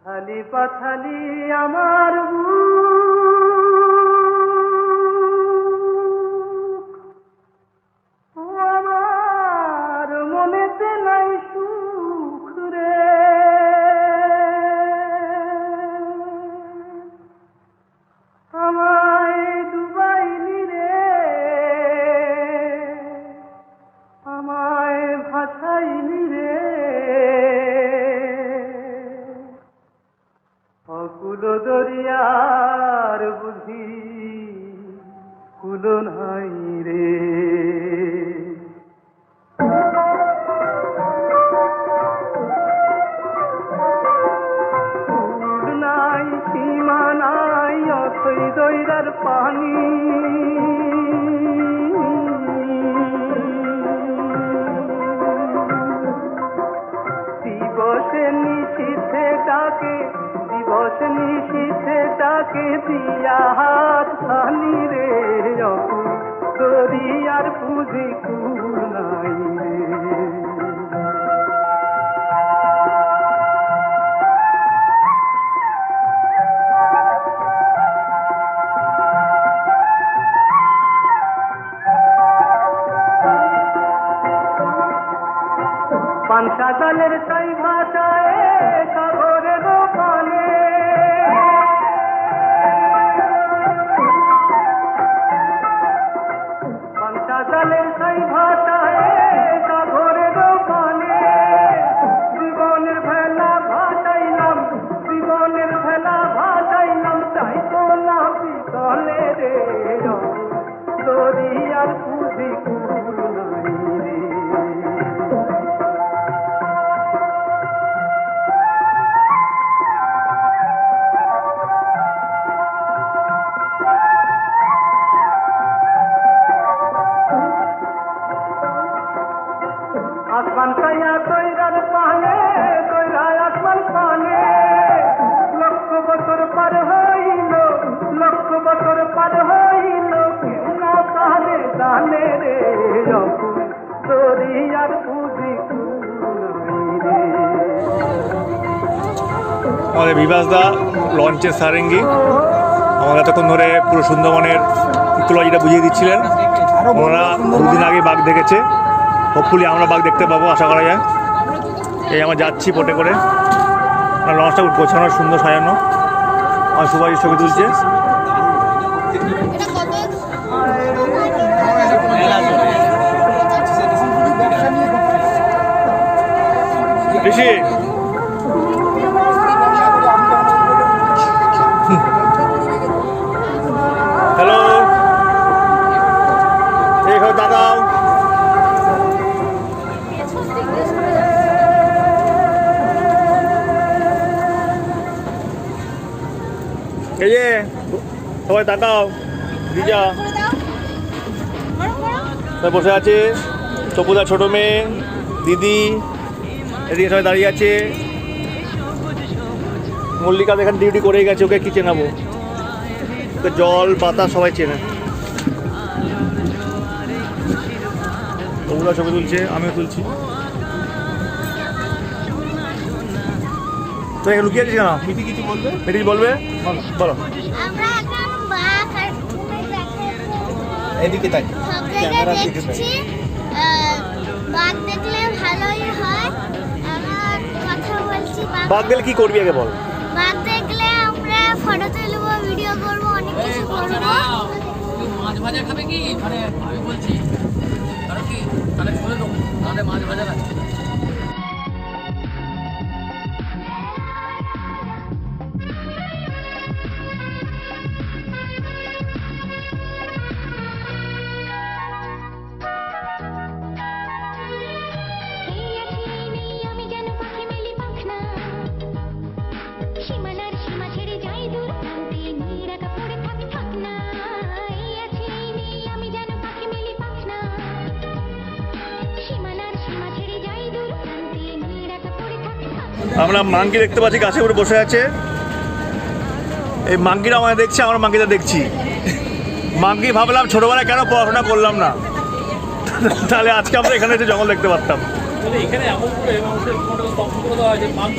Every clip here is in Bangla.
থালি পাথালি আমার আমার মনেতে নাই সুখ রে, আমায় ডুবাইলি রে, আমায় ভাসাইলি রে, অকুল দরিয়ার বুঝি কুল নাই রে। কুল নাই সীমা নাই অথই দৈরার পানি, দিবসে নিশীথে ডাকে, দিবস নিশীথে ডাকে দিয়া হাত খানি রে, অকুল দরিয়ার পুঁজি কুল নাই রে। পানসা জালের সাই ভাষায় সাগরের পানে, পানসা জালের সাই ভাষায় সাগরের পানে, জীবনের ভেলা ভাসাইলাম, জীবনের ভেলা ভাসাইলাম, তাই তো না পিতলে রে, দরিয়ার পুঁজি কুল নাই রে। আসমান কায়া তৈরার পানে, তৈরা আসমান পানে, লক্ষ বছর পার হইল, লক্ষ বছর পার হইল, কেউ না তাহলে জানে রে, অকুল দরিয়ার পুঁজি কুল নাই রে। আমাদের বিভাস দা লঞ্চের সারেঙ্গি আমাদের এতক্ষণ ধরে পুরো সুন্দরবনের ইকোলজিটা বুঝিয়ে দিচ্ছিলেন। ওনারা দুদিন আগে বাঘ দেখেছে, হোপফুলি আমরা বাঘ দেখতে পাবো আশা করা যায়। এই আমরা যাচ্ছি বোটে করে, লঞ্চটা গোছানো সুন্দর সাজানো, আমার সুভাষিস ছবি তুলছে। ঋষি হ্যালো, এই হোক দাদাও। এই যে সবাই তাকাও, দিজা বসে আছে, তপুদা ছোট মেয়ে, দিদি এদিকে সবাই দাঁড়িয়ে আছে। মল্লিকা এখানে ডিউটি করেই গেছে, ওকে কি চেনাবো, ওকে জল বাতাস সবাই চেনে। তপুদা ছবি তুলছে, আমিও তুলছি। তো এখানে লুকিয়ে আছিস কেন? মিটি কিছু বলবে? মিটি বলবে, বলো। এদিকে তাই ক্যামেরা দেখছি, বাঘ দেখলে ভালোই হয়। আমার কথা বলছি, বাঘ দেখলে কি করবি আগে বল। বাঘ দেখলে আমরা ফটো তুলবো, ভিডিও করবো, অনেক কিছু করবো। মাছ ভাজা খাবে কি? মানে আমি বলছি কারণ কি তাহলে খুলে দেবো, তাহলে মাছ ভাজা লাগবে। আমরা মাঙ্কি দেখতে পাচ্ছি, গাছে উপরে বসে আছে। এই মাঙ্কিরা আমাদের দেখছে, আমরা মাঙ্কিটা দেখছি। মাঙ্কি ভাবলাম ছোটবেলায় কেন পড়াশোনা করলাম না, তাহলে আজকে আমরা এখানে এসে জঙ্গল দেখতে পারতাম। এখানে এমন করে মানুষের স্তব্ধ করে দেওয়া হয় যে মাংস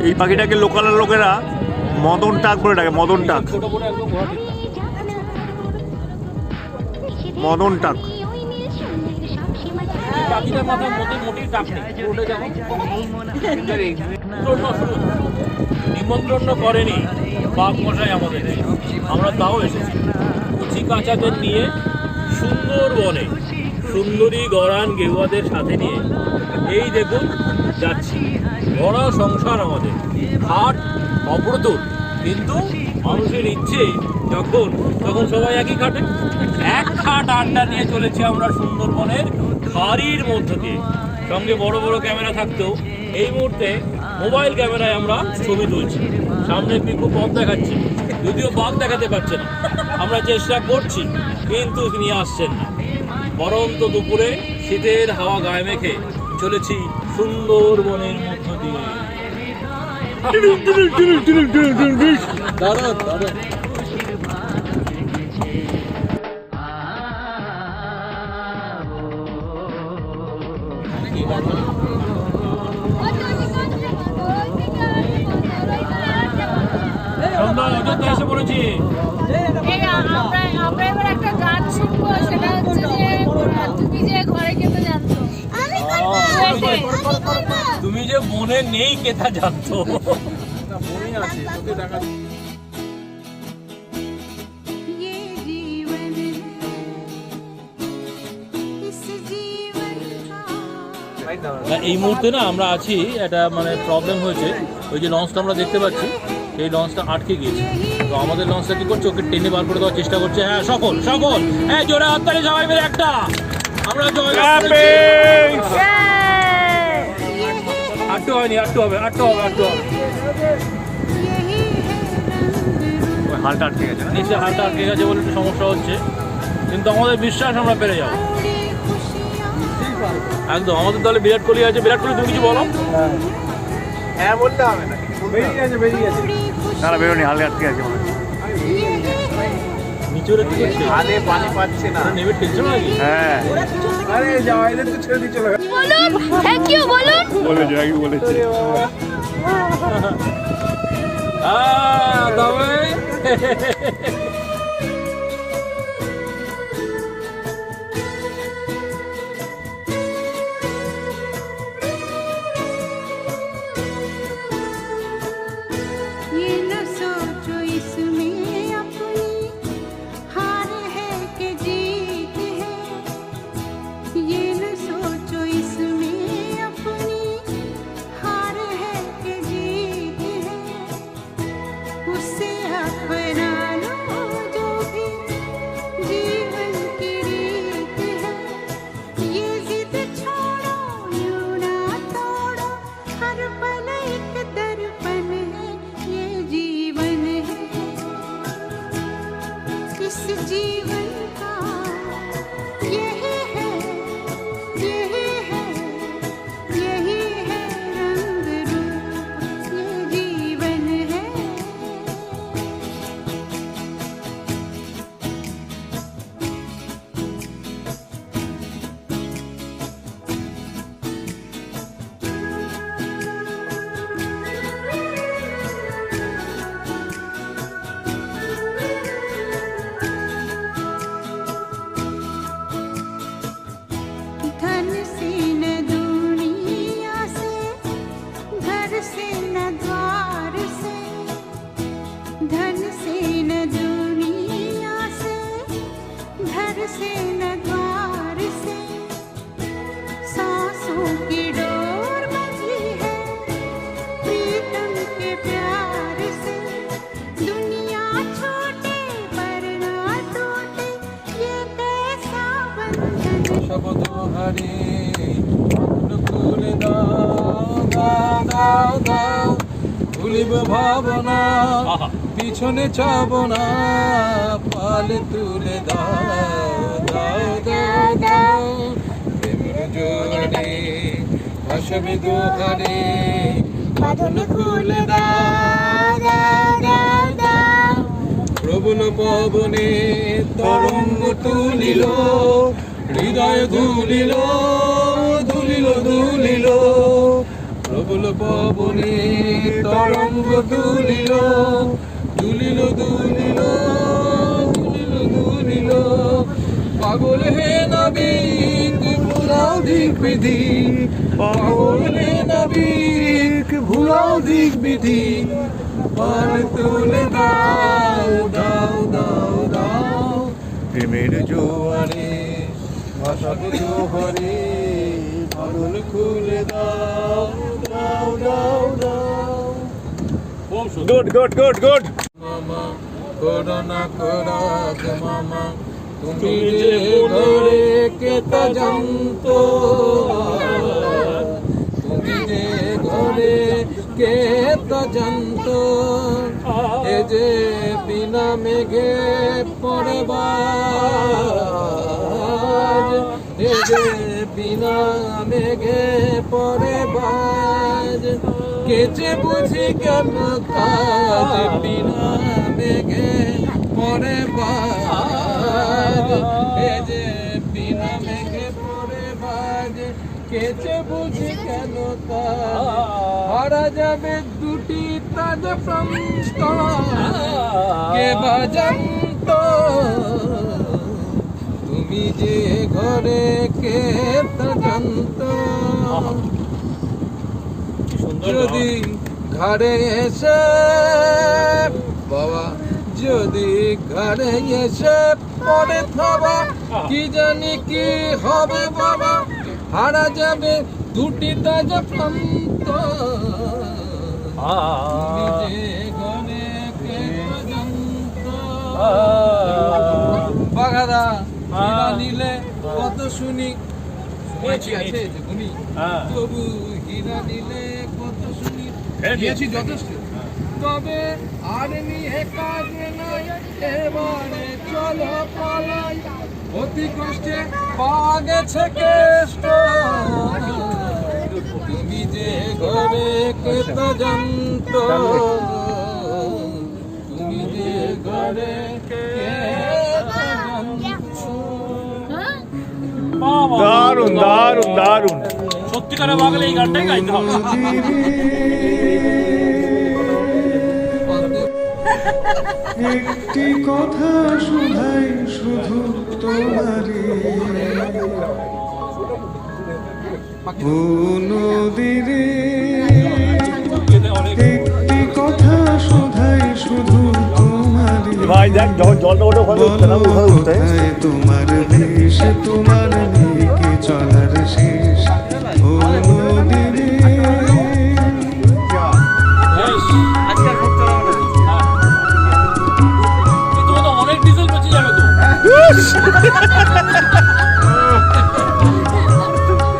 এই পাখিটাকে লোকালের লোকেরা মদন টাক বলে ডাকে, মদন টাক, ছোট বড় একদম ঘোড়া ঠিক না। মদন টাক। এই পাখিটার মাথার মধ্যে মোটেই টাক নেই। ওটা যখন নিমন্ত্রণ করেনি বাঘ মশাই আমাদের, আমরা তাও এসেছি কচি কাঁচাদের নিয়ে সুন্দরবনে সুন্দরী গরান গেরুয়াদের সাথে নিয়ে এই দেখুন যাচ্ছি। বড় সংসার আমাদের, হাট অপ্রতুল, কিন্তু মানুষের ইচ্ছে যখন তখন সবাই একই খাটে। এক খাট আড্ডা নিয়ে চলেছি আমরা সুন্দরবনের খাড়ির মধ্য দিয়ে। সঙ্গে বড় বড় ক্যামেরা থাকতেও এই মুহূর্তে মোবাইল ক্যামেরায় আমরা ছবি তুলছি। সামনে পিকু পথ দেখাচ্ছি, যদিও বাঘ দেখাতে পারছে না। আমরা চেষ্টা করছি কিন্তু তিনি আসছেন না। বরন্ত দুপুরে শীতের হাওয়া গায়ে মেখে চলেছি সুন্দরবনের মধ্য দিয়ে। দাঁড়ান দাঁড়ান, অযোধ্যা এসে পড়েছি। আমরা এবার একটা গান শুনবো, সেটা হচ্ছে যে তুমি যে ঘরে খেতে জানতো। তুমি যে মনে নেই কেতা জানতো। এই মুহূর্তে না আমরা আছি, একটা মানে প্রবলেম হয়েছে। ওই যে লঞ্চটা আমরা দেখতে পাচ্ছি, সেই লঞ্চটা আটকে গিয়েছে। তো আমাদের লঞ্চটা কি করছে, ওকে টেনে বার করে দেওয়ার চেষ্টা করছে। হ্যাঁ সকল সকল, হ্যাঁ জোরে হাততালি সবাই মিলে একটা। আমরা আটটু হয়নি, আটটু হবে, আটটু হবে, আটটু হবে। হালটা আটকে গেছে, নিশ্চয় হালটা আটকে গেছে বলে একটু সমস্যা হচ্ছে, কিন্তু আমাদের বিশ্বাস আমরা পেরে যাবো একদম। আমাদের দলে বিরাট কোহলি আছে। বিরাট কোহলি তুমি কিছু বলো। হ্যাঁ বলতে হবে না, বেরিয়ে গেছে বেরিয়ে গেছে। তারা বেরোনি, হালে আটকে গেছে। নিচে ওরা কি করছে? হালে পানি পাচ্ছে না, নেমে ঠেলছে না নাকি? হ্যাঁ আরে যাও, এদের তো ছেড়ে দিয়ে চলে গেল। বলুন, থ্যাংক ইউ বলুন। বলেছে, আগে বলেছে। তবে ये न सोचो इसमें अपनी हार है कि जीत है, ये न सोचो इसमें अपनी हार है कि जीत है, उससे अपना लो গরিব ভাবনা পিছনে চাব না পালে তুলে দাও দাও দাও দাও প্রেমের জোয়ারে ভাসবে দুহারে বাঁধন খুলে দাও দাও দাও দাও প্রবল পবনে তরঙ্গ তুলিল হৃদয় দুলিল দুলিল দুলিল প্রবল পবনে তরঙ্গ দুলিল দুলিল দুলিল দুলিল দুলিল পাগল হে নাবিক ভুলাও দিক বিধি পাগল হে নাবিক ভুলাও দিক বিধি পাল তুলে দাও দাও দাও দাও প্রেমের জোয়ারে ভাসাবে জোহরে বাঁধন খুলে দাও দাও দাও দাও খুব সুন্দর। Good good good good. মামা করোনা করাত মামা তুমি যে ঘরে কে তা জানতো তুমি যে ঘরে কে তা জানতো এ যে বিনা মেঘে পড়ে বাজ এ যে বিনা মেঘে পড়ে বাজ কেচে বুঝি কেন কাজ বিনা মেঘে পড়ে বাজ এ যে বিনা মেঘে পড়ে বাজ কেচে বুঝি কেন কাজ হারা যাবে দুটি তাজ প্রান্ত কে বাজান্ত তুমি যে ঘরে কে তা জানতো যদি ঘরে এসে বাবা যদি ঘরে এসে পড়ে থাবা কি জানি কি হবে বাবা হারা যাবে দুটি তাজ প্রান্ত তুমি যে ঘরে কে তা জানতো বাঘাদা হীরা নিলে কত শুনি শুনেছি আছে যে গুনি তবু হীরা নিলে কত শুনি দিয়েছি যথেষ্ট তবে আর নিয়ে কাজ নাই এবারে চলো পালাই অতি কষ্টে পাওয়া গেছে কেষ্ট তুমি যে ঘরে কে তা জানতো তুমি যে ঘরে কে তা জানতো দারুণ দারুণ দারুণ। সত্যিকারে বাঙালি এই গানটাই গাইতে হবে। একটি কথা শুধাই শুধু তোমারে ও নদীরে একটি কথা শুধাই শুধু তোমারে ভাই দেখ যখন জলটা ওঠে ওখানে উঠতে না ওখানে উঠতে কোথায় তোমার দেশ তোমার দিকে চলার শেষ ও নদীরে কিন্তু তো অনেক ডিজেল বেঁচে যাবে তো।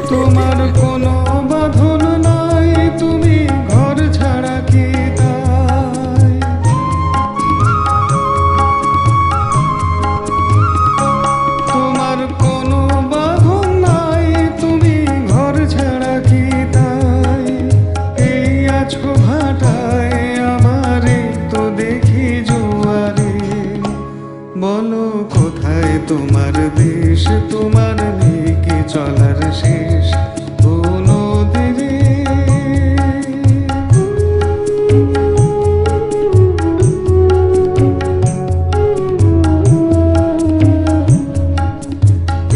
তোমার কোনো বাঁধন নাই তুমি ঘর ছাড়া কি তাই তোমার কোনো বাঁধন নাই তুমি ঘর ছাড়া কি তাই এই আছো ভাটায় আমারে তো দেখি জোয়ারে বলো কোথায় তোমার দেশ তোমার দিকে চলার শেষ ও নদীরে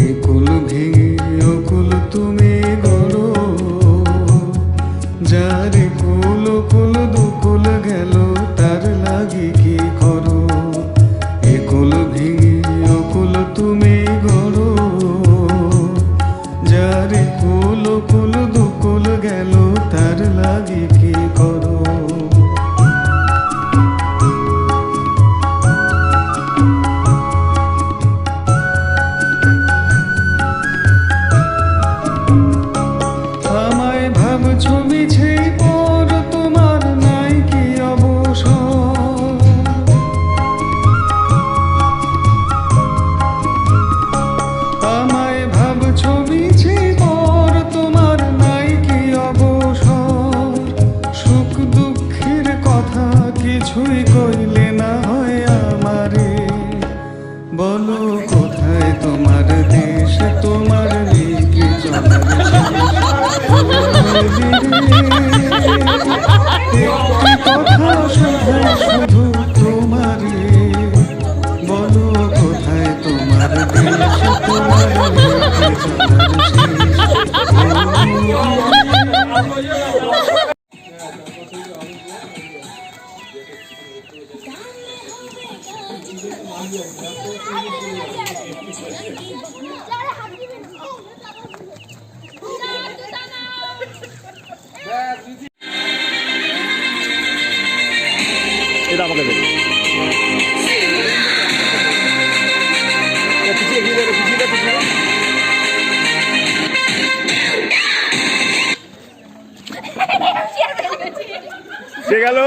একুল ভেঙে অকুল তুমি গড়ো যার কুল কুল দুকুল গেল তার লাগি কি করো একুল ভেঙে অকুল তুমি গড়ো যার কুল কুল দুকুল গেল তার লাগি কি করো আমায় ভাবছো মিছে পর তোমার নাই কি এটা আমাকে দেবে। পিছিয়ে এগিয়ে যাবে, পিছিয়ে যাবে, পিছিয়ে যাবে। সে গেল।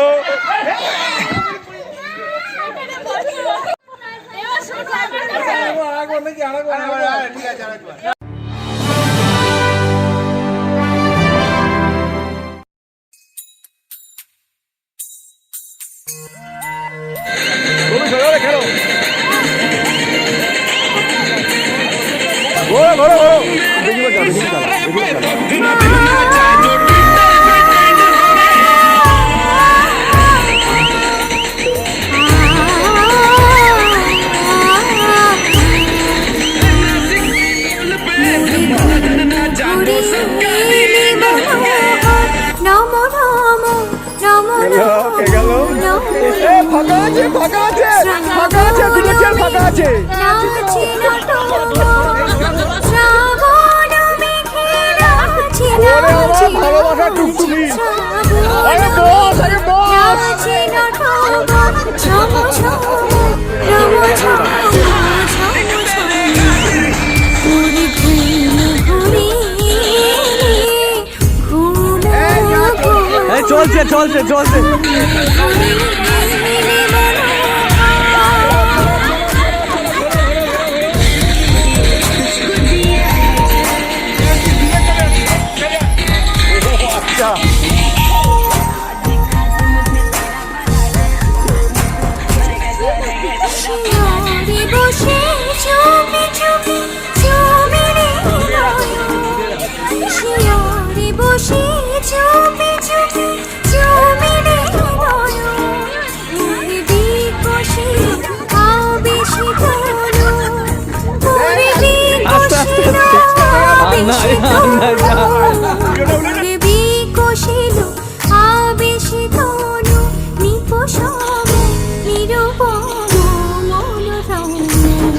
খেলো ঘোরো ঘোরো ঘোরো দেখি চালা দেখি চালা দেখি চালা। ফাঁকা আছে ফাঁকা আছে ফাঁকা আছে, দুটো চেয়ার ফাঁকা আছে। ওরে আমার ভালোবাসা টুকটুকি, আরে বস, আরে বস। চলছে চলছে চলছে।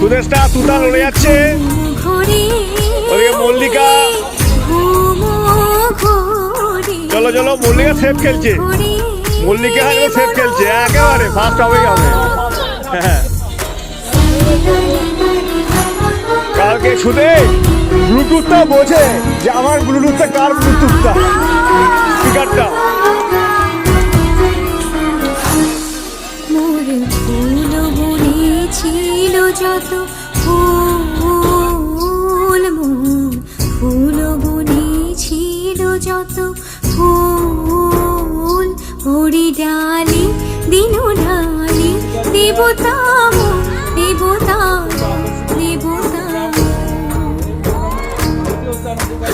সুদেশটা তুতাল উড়ে যাচ্ছে, ওদিকে মল্লিকা। চলো চলো, মল্লিকা সেফ খেলছে, মল্লিকা সেফ খেলছে, একেবারে ফার্স্ট হবেই হবে। কালকে শুনে ব্লুটুথটা বোঝে যে আমার ব্লুটুথটা কার ব্লুটুথটা, স্পিকারটা। ছিল যত ফুল মন ফুল বনে ছিল যত ফুল, হরি ডালি দিনু ঢালি দেবতা দেবতা দেবতা।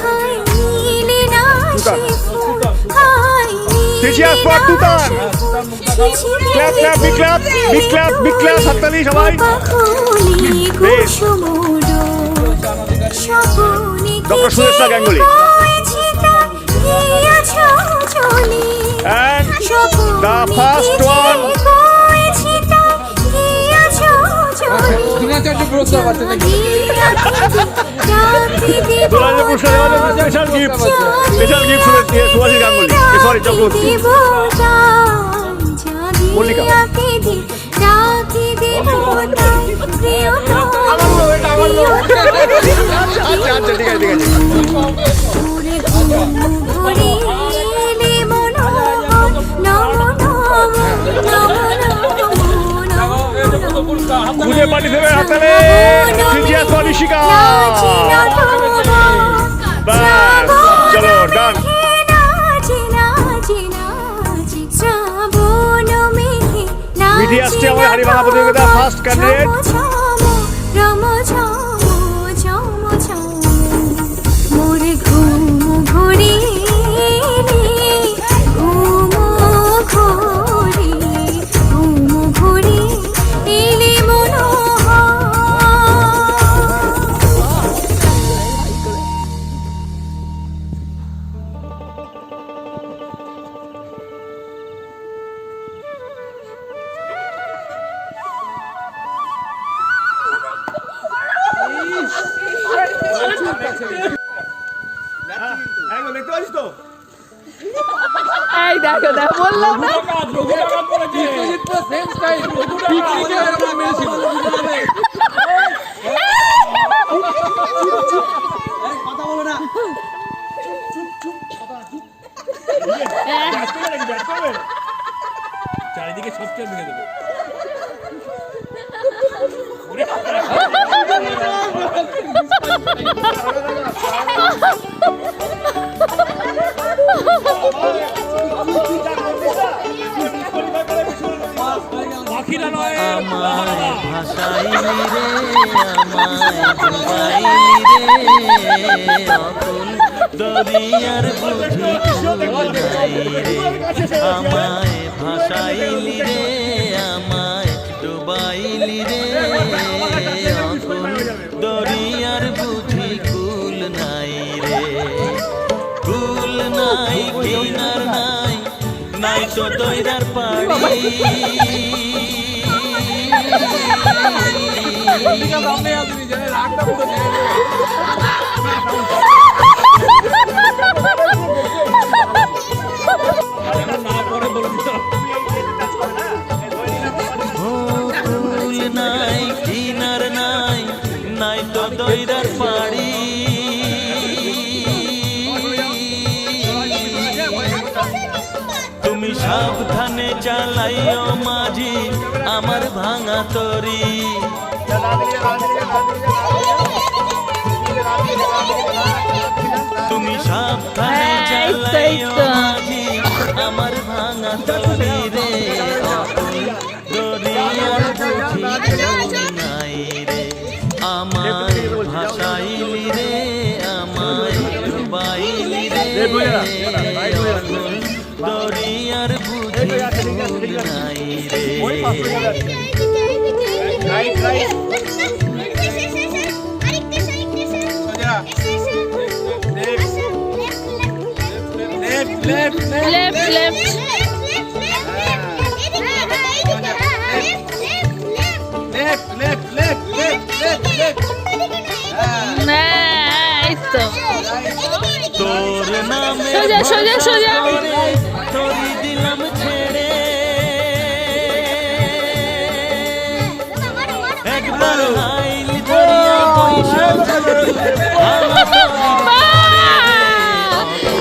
হাইলে না সে ফুল, হাইলে clap clap big clap big clap big clap, হাততালি সবাই। Doctor Sudeshna Ganguly and the first one special gift Subhashi Ganguly, sorry Chakraborty, Mallika. আচ্ছা আচ্ছা ঠিক আছে ঠিক আছে। খুঁজে পাটি দেবে হাতালে ঋষিকা। বাস চলো ডান। মিঠি আসছে আমার হারিবাংলা প্রতিযোগিতা ফার্স্ট ক্যান্ডিডেট। দেখতে পাচ্ছিস তো এই দেখো দেখো বললাম না রঘু ডাকাত বলেছে। বিশ্বজিৎ তো সেম স্টাইল পিকনিকে এরকম মেরেছিল চারিদিকে সবচেয়ে ভেঙে দেবে। পাখিরা নয় ভাসাইলি রে আমায় ডুবাইলি রে অকুল দরিয়ার বুঝি কুল নাই রে আমায় ভাসাইলি রে আমায় ডুবাইলি রে অকুল দরিয়ার বুঝি কুল নাই রে কুল নাই কিনার নাই নাই তো দইরার পাড়ি সামনে আপনি জানেন রাগটা পুরো না পরে বলে দিতে কুল নাই কিনার নাই নাই তো দইরার পাড়ি তুমি সাবধানে চালাইও মাঝি আমার ভাঙা তরি তুমি সাবধানে চালাইও মাঝি আমার ভাঙা তরি রে দরিয়ার বুঝি নাই রে আমায় ভাসাইলি রে আমায় ডুবাইলি রে দরিয়ার বুঝি নাই রে লেফট লেফট তোর নামে সোজা সোজা সোজা তোরি দিলাম ছেড়ে একবার হাইলি দরিয়া পয়সা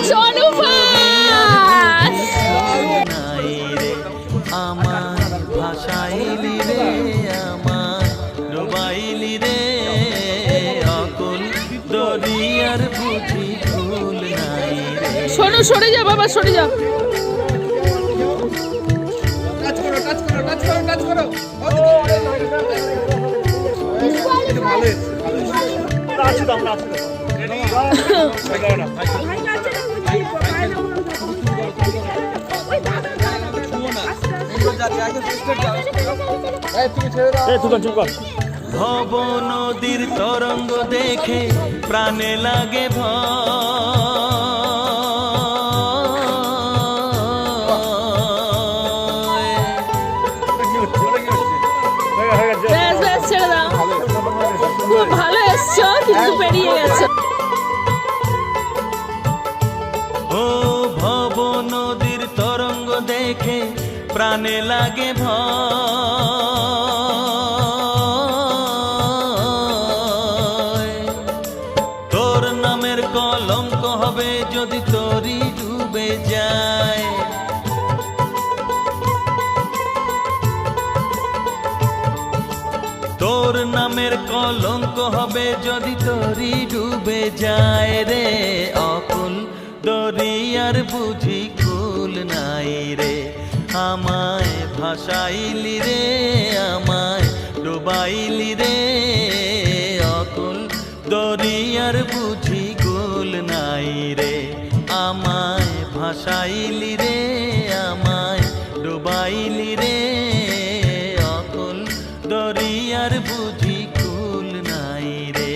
সোনু পাস নাই রে আমার ভাসাইলি রে আমার ডুবাইলি রে অকুল দরিয়ার বুঝি ভুল নাই রে সোনু সরে যা বাবা সরে যা টাচ করো টাচ করো টাচ করো টাচ করো ভালো আছে তো আমরা আছি তো। তুমি ছেড়ে দাও এই তুই চুপ কর। ভব নদীর তরঙ্গ দেখে প্রাণে লাগে ভয় ব্যাস ব্যাস ছেড়ে দাও খুব ভালো এসছো কিন্তু পেরিয়ে গেছো ও ভব নদীর তরঙ্গ দেখে প্রাণে লাগে ভয় তোর নামের কলঙ্ক হবে যদি তোরই ডুবে যায় তোর নামের কলঙ্ক হবে যদি তোরই ডুবে যায় রে অকুল দরিয়ার বুঝি কুল নাই রে আমায় ভাসাইলি রে আমায় ডুবাইলি রে অকুল দরিয়ার বুঝি কুল নাই রে আমায় ভাসাইলি রে আমায় ডুবাইলি রে অকুল দরিয়ার বুঝি কুল নাই রে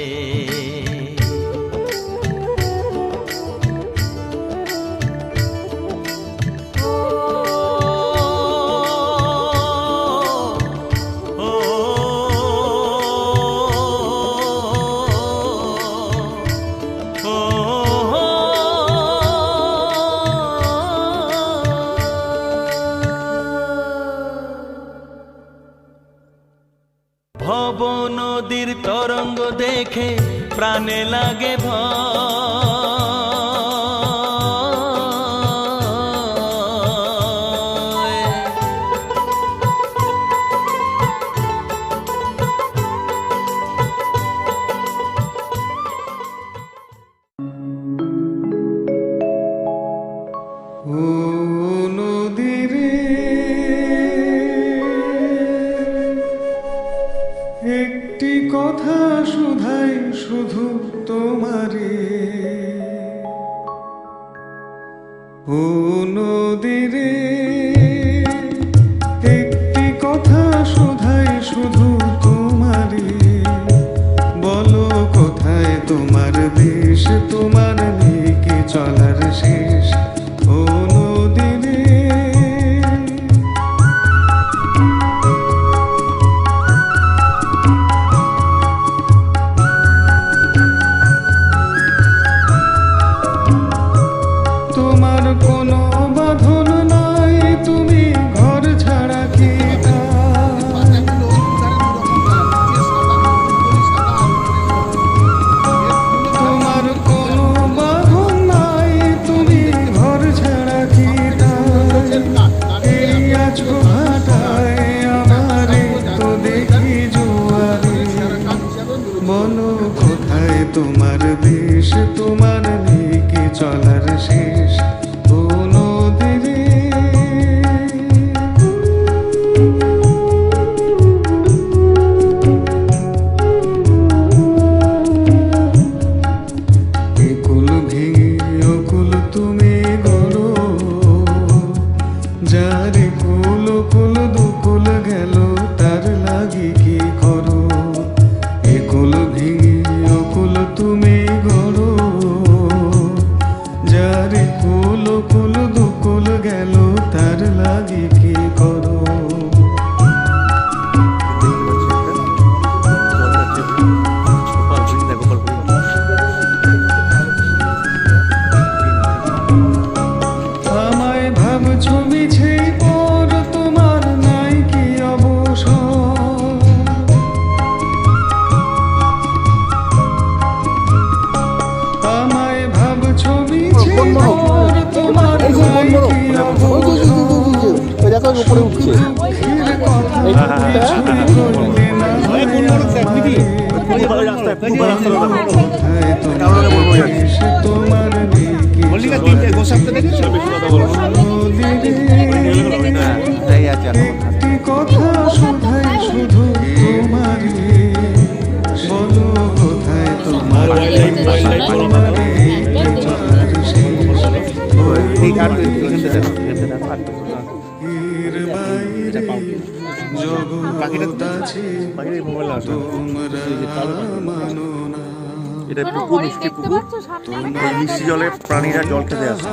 তরঙ্গ দেখে প্রাণে লাগে ভয়। ও নদীরে একটি কথা শুধাই শুধু তোমারে, ও নদীরে একটি কথা শুধাই শুধু তোমারে, বলো কোথায় তোমার দেশ, তোমার নেই কি চলার শেষ, ও নদীরে। তোমার কোনো বাঁধন নাই, তুমি ঘর ছাড়া কি তোমার কোনো বাঁধন নাই, তুমি ঘর ছাড়া কি এই আছো ভাটায় আমারে তো দেখি জোয়ারে, বলো কোথায় তোমার দেশ, তোমার নেই কি চলার শেষ, ও নদীরে। একুল ভেঙে অকুল তুমি গড়ো, যারে কুল কুল দুকুল গেল তার লাগি কি করো, একুল ভেঙে অকুল তুমি গড়ো, যারে কুল কুল দুকুল গেল তার লাগি কি করো। আমায় ভাবছো মিছে পর, তোমার নাই কি অবসর, আমায় ভাবছো মিছে পর, তোমার নাই কি অবসর, দুঃখের কথা কিছুই করলে না কোথায় তোমার দেশ, তোমার নেই কি একটি কথা শুধাই শুধু তোমারে, বলো কোথায় তোমার জগৎ আছে তোমরা মানো না। এটা পুকুর, মিষ্টি পুকুর। এই মিষ্টি জলে প্রাণীরা জল খেতে আসে।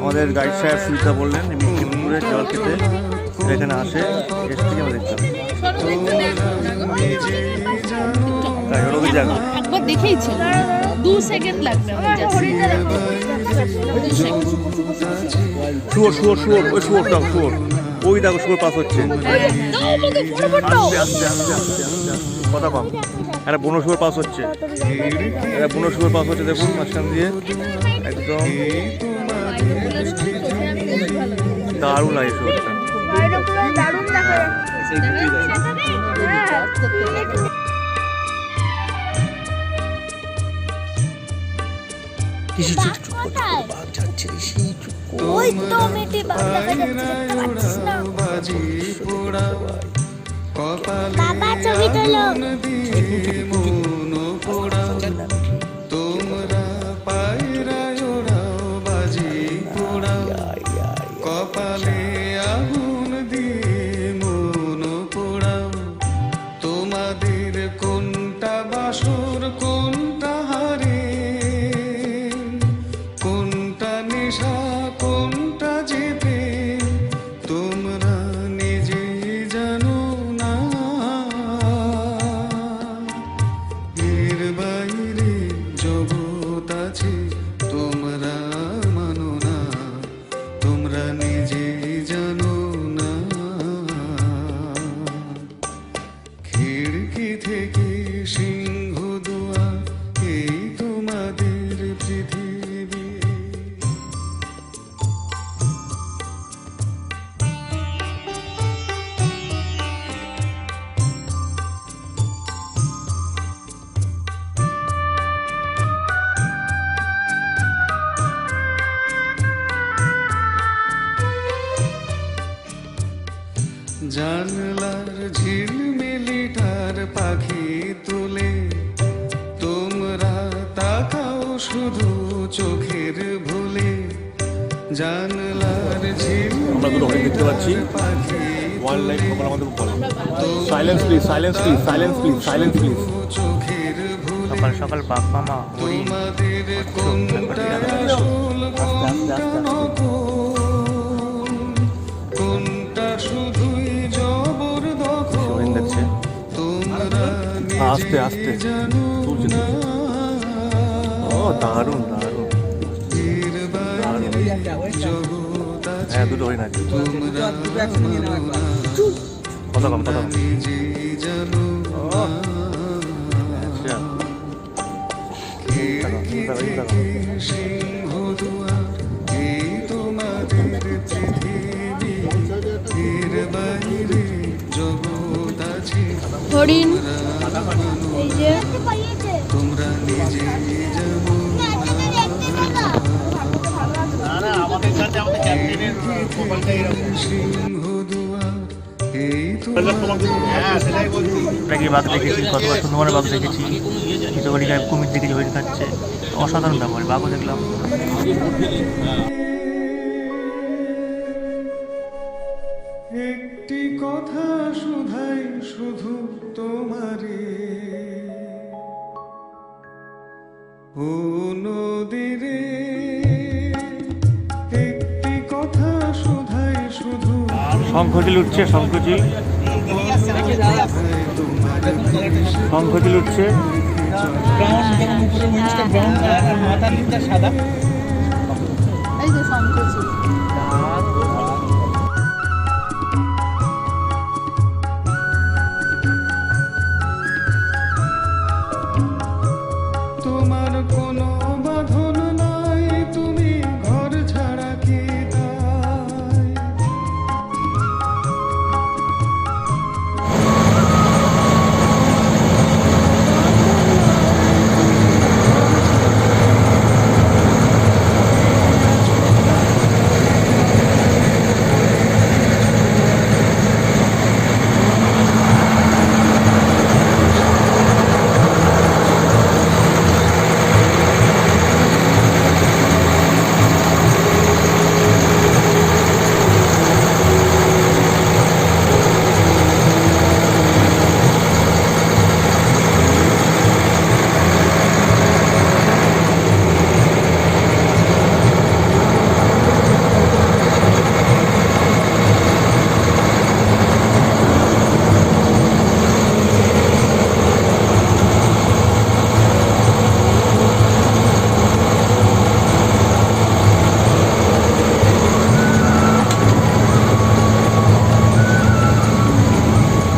আমাদের গাইড সাহেব সুবিধা বললেন এই মিষ্টি পুকুরের জল খেতে এখানে আসে, এসে আমরা দেখতাম। তাই ওরা তো জানো। একবার দেখেইছি, 2 সেকেন্ড লাগবে আমার জাস্ট। শুয়োর শুয়োর শুয়োর, ওই শুয়োরটা শুয়োর, ওই দেখো শুয়োর পাস হচ্ছে। কথা কম, একটা বনো শুয়োর পাস হচ্ছে, একটা বনো শুয়োর পাস হচ্ছে, দেখুন মাঝখান দিয়ে একদম দারুণ লাগে শুয়োরটা। ওই তো মেটে বাবা ছবি তোলো। তোমরা পায়রা ওড়াও বাজি পোড়াও, কপালে আগুন দিয়ে মন পোড়াও, তোমাদের কোনটা বাসর কোনটা হারে, কোনটা নেশা কোনটা যেতে তোমরা নিজে জানো না। এর জানলার ঝিলমিলিটার পাখি তুলে তোমরা তাকাও শুধু চোখের ভুলে জানলার আমরা দুটো হরিণ দেখতে পাচ্ছি। পাখি ওয়াইল্ড লাইফ আমার আমাদের বলে silence please, silence please, silence please, silence please. চোখের ভুলে সকাল সকাল বাপ মামা হরিণ তোমাদের কোনটা আসল কোনটা শুধুই জবরদখল হরিণ দেখছে তোমরা আস্তে আস্তে তুলছে তুলছে। ও দারুণ দারুণ, হ্যাঁ দুটো হরিণ আছে। কত কম কত কম। সিংহ দুয়ার এই তোমাদের পৃথিবীর বাইরে জগৎ আছে হরিণ এই যে তোমরা নিজে জানো সিংহ দুয়ার এই নাকি বাঘ দেখেছি, কতবার সুন্দরবনে বাঘ দেখেছি, চিতগড়িয়ায় কুমির দেখেছি, হরিণ খাচ্ছে, অসাধারণ ব্যাপার। বাঘও দেখলাম। একটি কথা শুধাই শুধু তোমারে ও নদীরে একটি কথা শুধাই শুধু শঙ্খচিল উঠছে, শঙ্খচিল শঙ্খচিল উঠছে। এই যে শঙ্খচিল। তোমার কোনো বাঁধন নাই তুমি ঘর ছাড়া কি তাই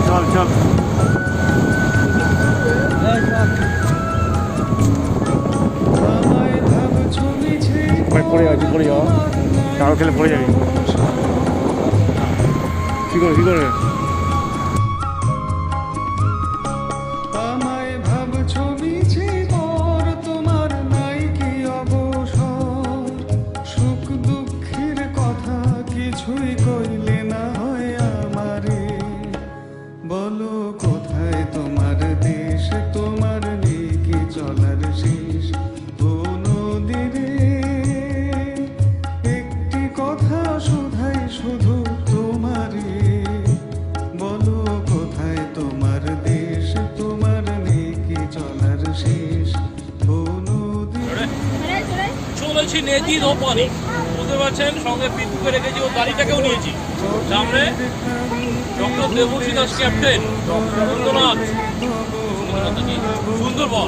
চল চল, আমায় ভাবছো মিছে পড়ে যাবি, পড়ে যাও, চাল খেলে পড়ে যাবি। কি করে কি করে? আমায় ভাবছো মিছে পর তোমার নাই কি অবসর সুখ দুঃখের কথা কিছুই কইলে না হয় আমারে বলো কোথায় তোমার দেশ তোমার নেই কি চলার শেষ ও নদীরে একটি কথা শুধাই শুধু তোমারে বলো কোথায় তোমার দেশ তোমার নেই কি চলার শেষ ও নদী চলেছি নেতি ধোপানি, বুঝতে পারছেন। সঙ্গে পিপুকে রেখেছি, ও গাড়িটাকেও নিয়েছি। সামনে ডক্টর দেবশ্রী দাস ক্যাপ্টেন, সুন্দরনাথ সুন্দরবন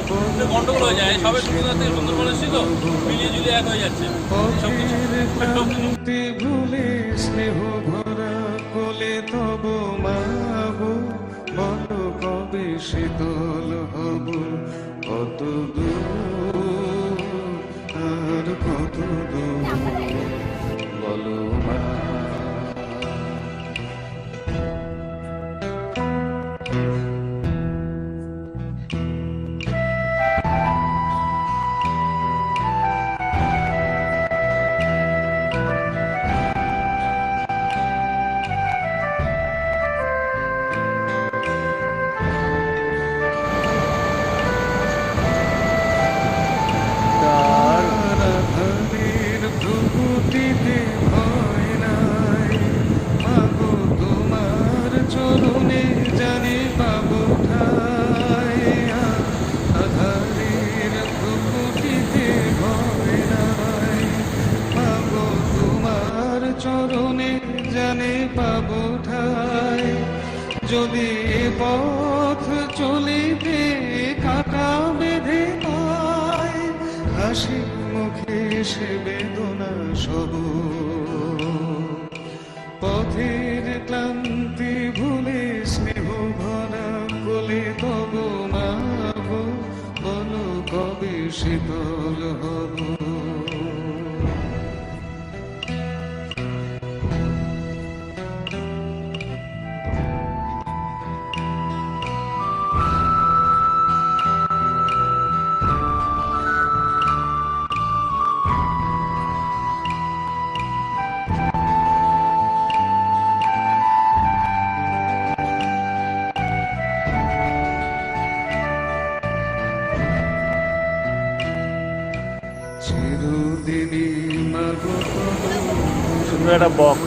গন্ডগোল হয়ে যায়। সবাই সুন্দরনাথ থেকে সুন্দরবন এসেছি তো, মিলিয়ে ঝুলিয়ে এক হয়ে যাচ্ছে সব কিছু। তে ভুলে স্নেহ ভরা কোলে তব মাগো বলো কবে শীতল হব কত দূর আর কত দূর বলো মা চলিতে ভয় নাই, মাগো তোমার চরণে জানি পাবো ঠাই। আধারের ভ্রুকুটিতে ভয় নাই, মাগো তোমার চরণে জানি পাবো ঠাই। যদি এ পথ চলিতে কাটা বেঁধে পায়, হাসি মুখে সে বেদনা সব। পথের ক্লান্তি ভুলে স্নেহ ভরা কোলে তব মাগো, বলো কবে শীতল হব। চিরদিনই মাগো সুন্দর একটা বক।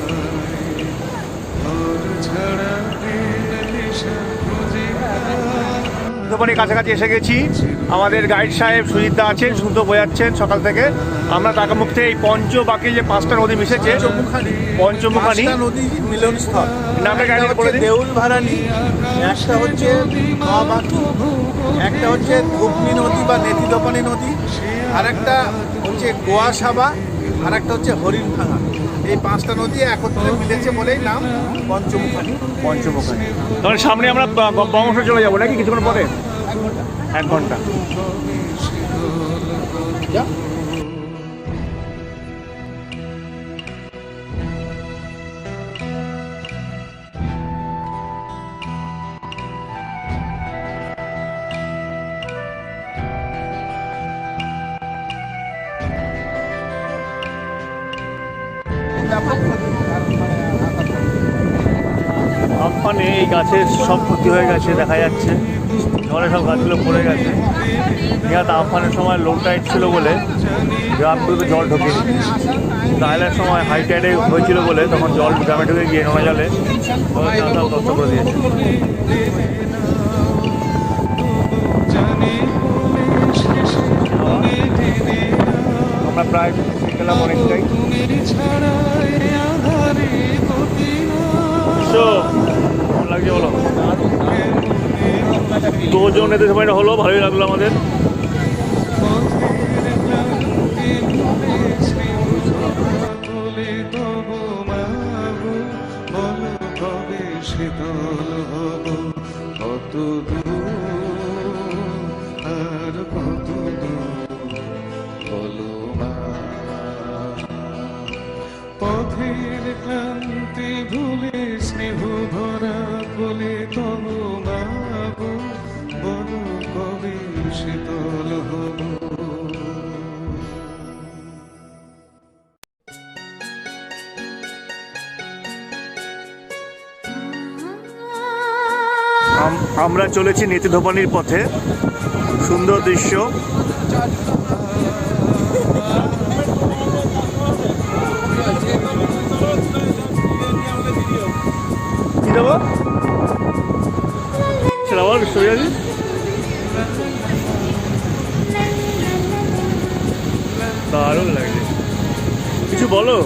ছাড়া দিন দিশা খুঁজে দোকানে কাছাকাছি এসে গেছি। আমাদের গাইড সাহেব সুজিতদা আছেন, শুনতে বোঝাচ্ছেন সকাল থেকে। আমরা টাকামুখ থেকে এই পঞ্চবাকি যে 5টা নদী মিশেছে, পঞ্চমুখানি নদী মিলনস্থল, নামটা গাইড বলে দিন। দেউল ভারানি, একটা হচ্ছে মহাবাকি, একটা হচ্ছে ধূপনি নদী বা নেতিদোপানি নদী, আর একটা হচ্ছে গোয়াসাবা, আর একটা হচ্ছে হরিণভাঙা। এই 5টা নদী একত্রে মিলেছে বলেই নাম পঞ্চমুখানি। পঞ্চমুখানি। তখন সামনে আমরা বঙ্গোপসাগর চলে যাবো নাকি কিছুক্ষণ পরে? 1 ঘন্টা। আমফানে এই গাছের সব ক্ষতি হয়ে গেছে দেখা যাচ্ছে, জলে সব গাছগুলো পড়ে গেছে। ইয়াতে আমফানের সময় লো টাইড ছিল বলে গ্রামগুলোতে জল ঢোকেনি। ডাইলের সময় হাই টাইডে হয়েছিল বলে তখন জল গ্রামে ঢুকে গিয়ে নোনা জলে সব নষ্ট করে দিয়েছে। আমরা প্রায় গেলাম অনেকটাই। কেমন লাগছে বলো? 2 জন এতে সময়টা হলো, ভালোই লাগলো আমাদের। শীতল হব কত দূর আর কত দূর বলো মা। পথের ক্লান্তি ভুলে স্নেহ ভরা কোলে তব মাগো, বলো কবে শীতল হব। আমরা চলেছি নেতিধোপানির পথে। সুন্দর দৃশ্য। কি দেবো সেটা বল, সরিয়াজি দারুণ লাগছে। কিছু বলো।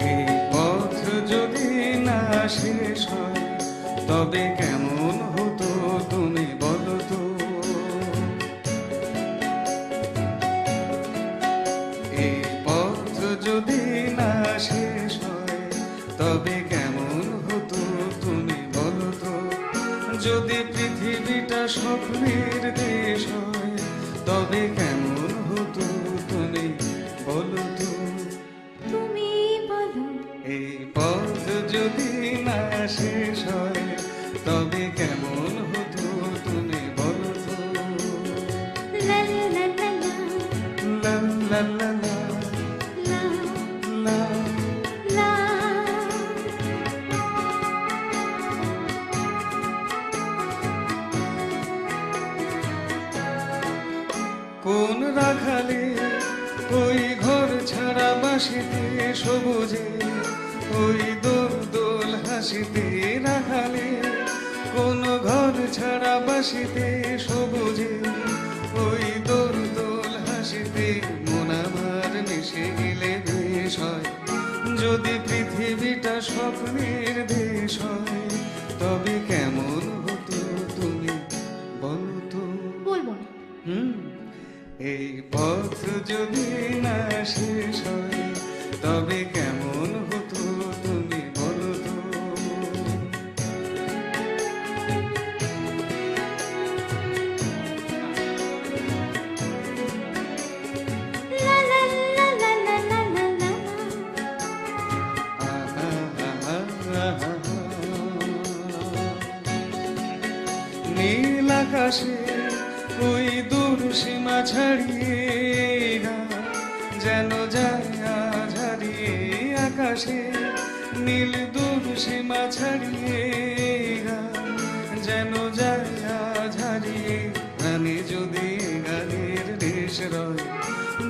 এই পথ যদি না শেষ হয় তবে কেমন হতো তুমি বলো তো। এই পথ যদি না শেষ হয় তবে কেমন হতো তুমি বলো তো। যদি পৃথিবীটা স্বপ্নের দেশ হয় তবে কেমন হতো তুমি বলো তো। তুমি বলো এই পথ যদি না শেষ হয় তবে কেমন হতো তুমি বলো তো। লা লা লা লা লা লা লা লা লা লা। লা রাখালে ওই ঘর ছাড়া বাসিতে সবুজে ওই দোল দোল হাসিতে রাখালে কোন ঘর ছাড়া বাসিতে সবুজে ওই দোল দোল হাসিতে মন আমার মিশে গেলে বেশ হয় যদি পৃথিবীটা স্বপ্নের দেশ হয় তবে কেমন হতো তুমি বলো তো বলবো না এই পথ যদি না শেষ হয় তবে কেমন হতো তুমি বলো তো লা লা লা লা লা লা লা লা। নীল আকাশে ওই দূর সীমা ছাড়িয়ে যেন যায় আজ হারিয়ে আকাশে নীল দূর সীমা ছাড়িয়ে যেন যায় আজ হারিয়ে গানে যদি গানের দেশ রয়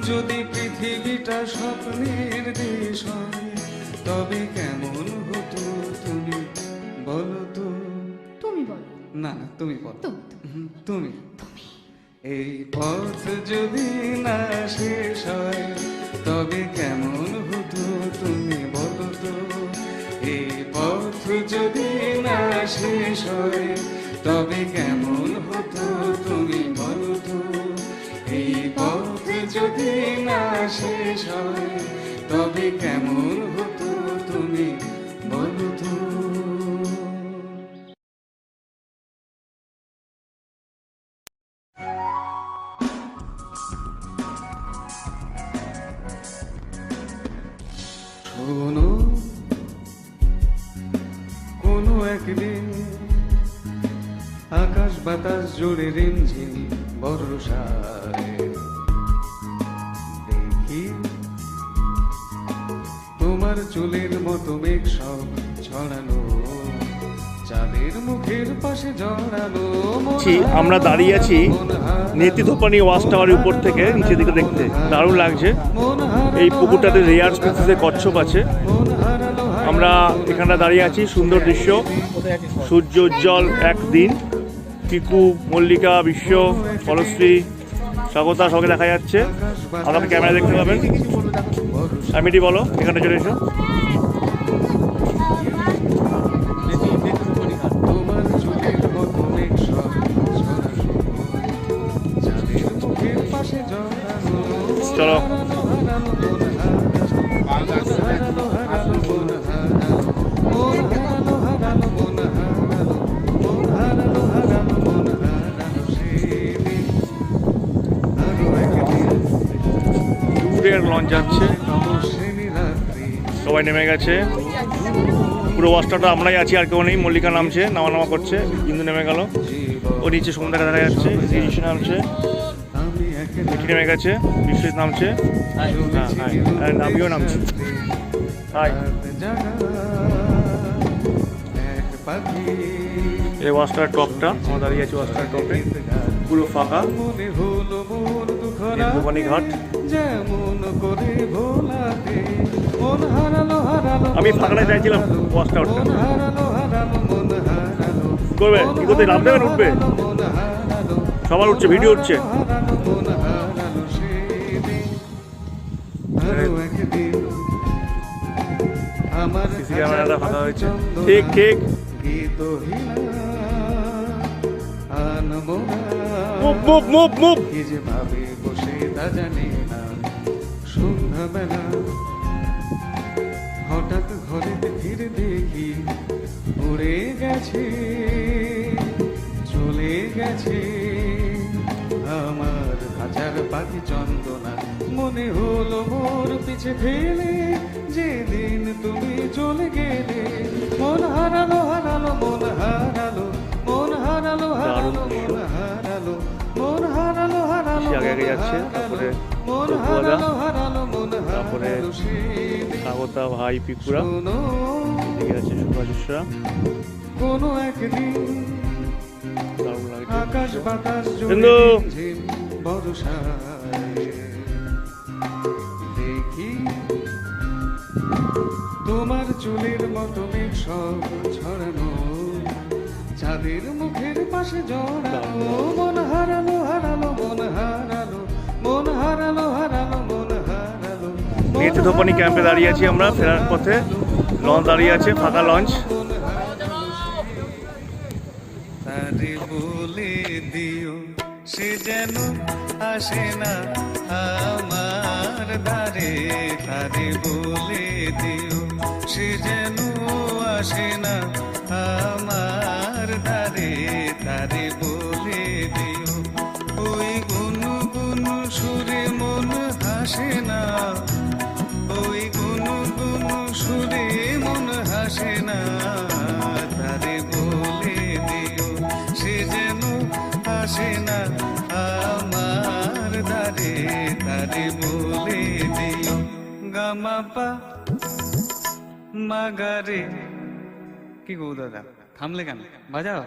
যদি পৃথিবীটা স্বপ্নের দেশ হয় তবে কেমন হতো তুমি বলো তো তুমি বলো না না তুমি বলো তুমি তুমি এই পথ যদি না শেষ হয় তবে কেমন হতো তুমি বলো তো এই পথ যদি না শেষ হয় তবে কেমন হতো তুমি বলো তো এই পথ যদি না শেষ হয় তবে কেমন হতো তুমি বলো তো শোনো কোনো একদিন আকাশ বাতাস জুড়ে রিমঝিম বর্ষায় দেখি তোমার চুলের মতো মেঘ সব ছড়ানো চাঁদের মুখের পাশে জড়ানো আমরা দাঁড়িয়ে আছি নেতিধোপানি ওয়াচ টাওয়ারের উপর থেকে নিচের দিকে দেখতে দারুণ লাগছে। এই পুকুরটাতে রেয়ার স্পিসিসের কচ্ছপ আছে। আমরা এখানটা দাঁড়িয়ে আছি, সুন্দর দৃশ্য, সূর্য উজ্জ্বল একদিন, পিকু, মল্লিকা, বিশ্ব, ফলশ্রী, স্বাগতা সবাইকে দেখা যাচ্ছে। আপনাকে ক্যামেরা দেখতে পাবেন। আমিটি বলো, এখানে চলে এসো। চলো দূরের লঞ্চ যাচ্ছে, সবাই নেমে গেছে। পুরো ওয়াস্টারটা আমরাই আছি, আর কেউ নেই। মল্লিকা নামছে, নামা করছে, কিন্তু নেমে গেল। ও নিচে সমুদ্রটা দেখা যাচ্ছে, ঋষি নামছে, মিঠি নেমে গেছে, বিশ্বজিৎ নামছে, হ্যাঁ আমিও নামছি। হাই, এই ওয়াস্টার টপটা, আমরা দাঁড়িয়ে আছি ওয়াস্টার টপে, পুরো ফাঁকা, নেত্রকোনা ঘাট। আমি ফাঁকড়ায় চাইছিলাম ওয়াচ টাওয়ারটা করবে, কি করতে লাভ দেবেন? উঠবে, সবার উঠছে, ভিডিও উঠছে। সিসি ক্যামেরাটা ফাঁকা হয়েছে, ঠিক ঠিক। মুভ ভাবে বসে তা জানে না সন্ধ্যাবেলা হঠাৎ ঘরে ফিরে দেখি উড়ে গেছে, চলে গেছে আমার হাজার পাখি চন্দনা। মনে হলো মোর পিছে ফেলে যেদিন তুমি চলে গেলে, মন হারালো হারালো মন হারালো মন হারালো হারালো মন হারালো মন হারালো হারালো আগে যাচ্ছে, তারপরে তারপরে স্বাগতা, ভাই, পিকুরা, এদিকে আছে শুভাশিসরা। কোনো একদিন দারুণ লাগছে। আকাশ বাতাস কিন্তু বর্ষা দেখি তোমার চুলের মতো মেঘ সব ছড়ানো, চাঁদের মুখের পাশে জড়ানো, মন হারালো হারালো মন হারালো, মন হারালো হারালো মন হারালো। নেতি ধোপানি ক্যাম্পে দাঁড়িয়ে আছি আমরা, ফেরার পথে লঞ্চ দাঁড়িয়ে আছে, ফাঁকা লঞ্চ। তারে বলে দিও সে যেন আসে না আমার ধারে, তারে বলে দিও সে যেন আসে না আমার ধারে, তারে বলে দিও ওই গুনু গুনু সুরে মন হাসে না, ওই গুনু গুনু সুরে মন হাসে না, তারে বলে দিও সে যেন আসে না আমার ধারে, তারে বলে দিও। গামাপা মাগারে, কি গো দাদা থামলে কেন, বাজাও।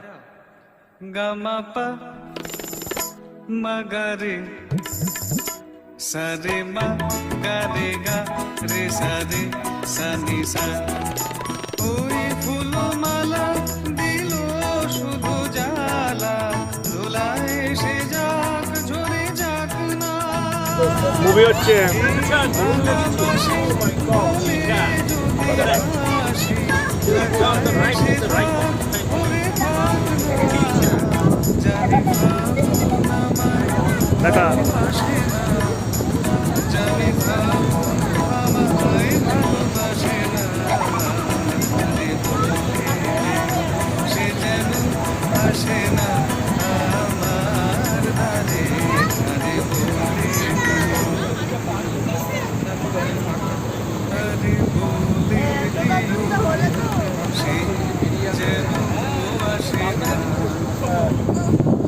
গামাপা মাগারে সারে মা গারে গা রে সারে সানি সা, ওই ফুলমালা দিল শুধু জ্বালা, দোলা এসে যাক ঝরে যাক না। মুভি হচ্ছে দেখা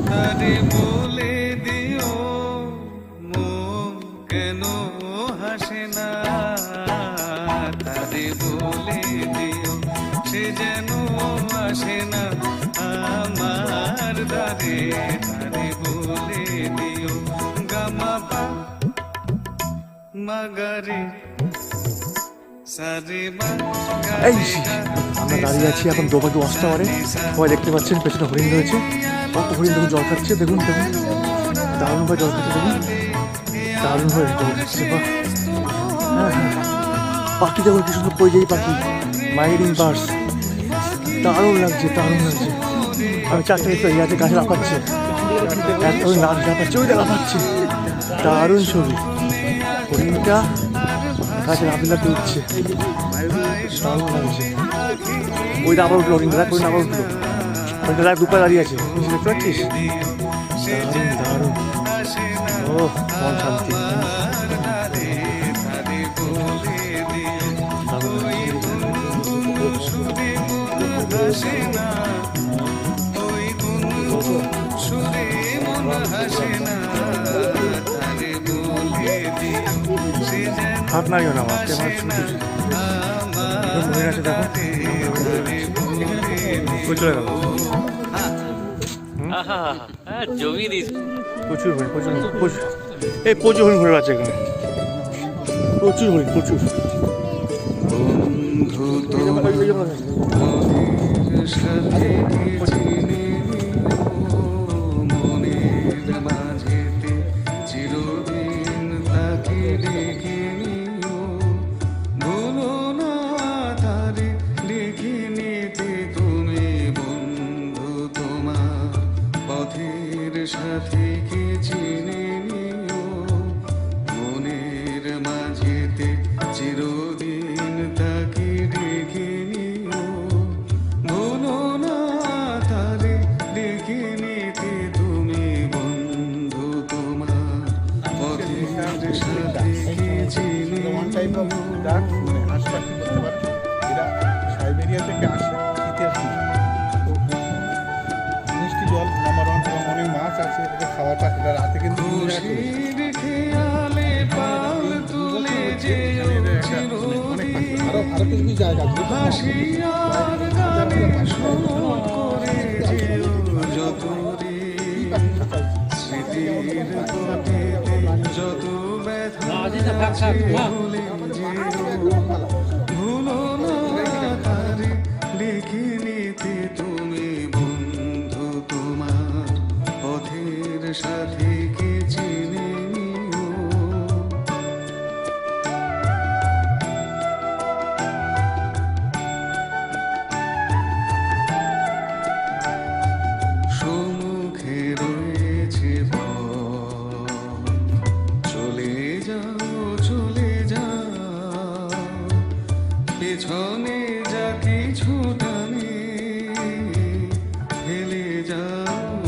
তারে বলে দিও মন কেন হাসে না, তারে বলে দিও সে যেন আসে না আমার ধারে, তারে বলে দিও। গামাপা মাগারে সারে মা এই আমরা দাঁড়িয়ে আছি এখন দোবাকি অস্তা পারে, সবাই দেখতে পাচ্ছেন পেছনে হরিণ রয়েছে, কত হরিণ দেখুন জল খাচ্ছে, দেখুন দেখুন দারুণ ভাবে জল খাচ্ছে, দেখুন দারুণ ভাবে জল খাচ্ছে। বাহ হ্যাঁ হ্যাঁ, পাখি দেখুন কি সুন্দর পরিযায়ী পাখি, মাইগ্রেটিং বার্ডস, দারুণ লাগছে দারুণ লাগছে। আমি চারটে পেয়ে আছে, গাছে লাফাচ্ছে, এত নাচ লাফাচ্ছে, ওই লাফাচ্ছে, দারুণ ছবি। হরিণটা গাছে লাফি লাফি উঠছে, দারুণ লাগছে। ওই আবার উঠলো হরিণটা, দেখ হরিণ আবার উঠলো, হরিণটা দেখ দুপায়ে দাঁড়িয়ে আছে, দেখতে পাচ্ছিস, দারুণ দারুণ। ও মন শান্তি। হাত নাড়িও না আমার, মহিলা আছে দেখো, চলে গেল। জমি দিস প্রচুর হরিণ, প্রচুর প্রচুর, এই প্রচুর হরিণ ঘুরে আছে এখানে, প্রচুর হরিণ প্রচুর। মনের মাঝেতে চিরদিন তাকে ডেকে নিও, ভুলো না তারে ডেকে নিতে তুমি বন্ধু, তোমার পথের সাথীকে চিনে নিও, মনের মাঝেতে চিরদিন তাকে ডেকে নিও, ভুলো না তারে ডেকে নিতে তুমি বন্ধু, তোমার পথের সাথীকে চিনে নিও। এরা সাইবেরিয়া থেকে আসে শীতের দিন, মিষ্টি জল নাম্বার ওয়ান, এবং অনেক মাছ আছে, ওদের খাওয়াটা এরা রাতে কিন্তু খেয়ালে পাল তুলে যেও চিরদিন, আরো কিছু কিছু জায়গা হাসি আর গানে সুর করে যেও যতদিন, স্মৃতির পথে কাছে ভুলে যেও ভুলো না তারে ডেকে নিতে তুমি বন্ধু তোমার পথের সাথীকে চিনে নিও সম্মুখে রয়েছে পথ চলে যাও পেছনে যা কিছু টানে ফেলে যাও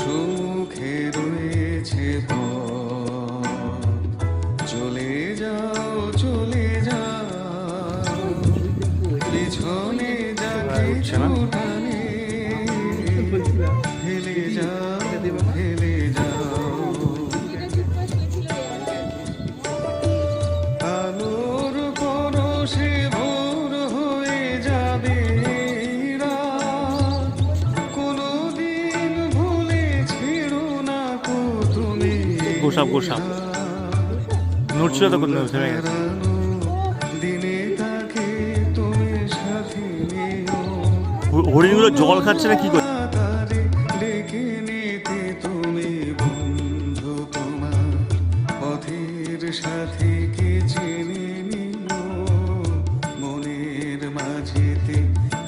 সম্মুখে রয়েছে পথ চলে যাও পেছনে যা কিছু টানে ফেলে যাও আলোর পরশে ভোর হয়ে যাবে রাত কোনোদিন ভুলে ছেড়ো না কো তুমি গোসাপ নড়ছিল তো কোনো থেমে গেছে দিনে তাকে তুমি সাথে নিও হরিণগুলো জল খাচ্ছে না কি করে তারে ডেকে নিতে তুমি বন্ধু তোমার পথের সাথীকে চিনে নিও মনের মাঝেতে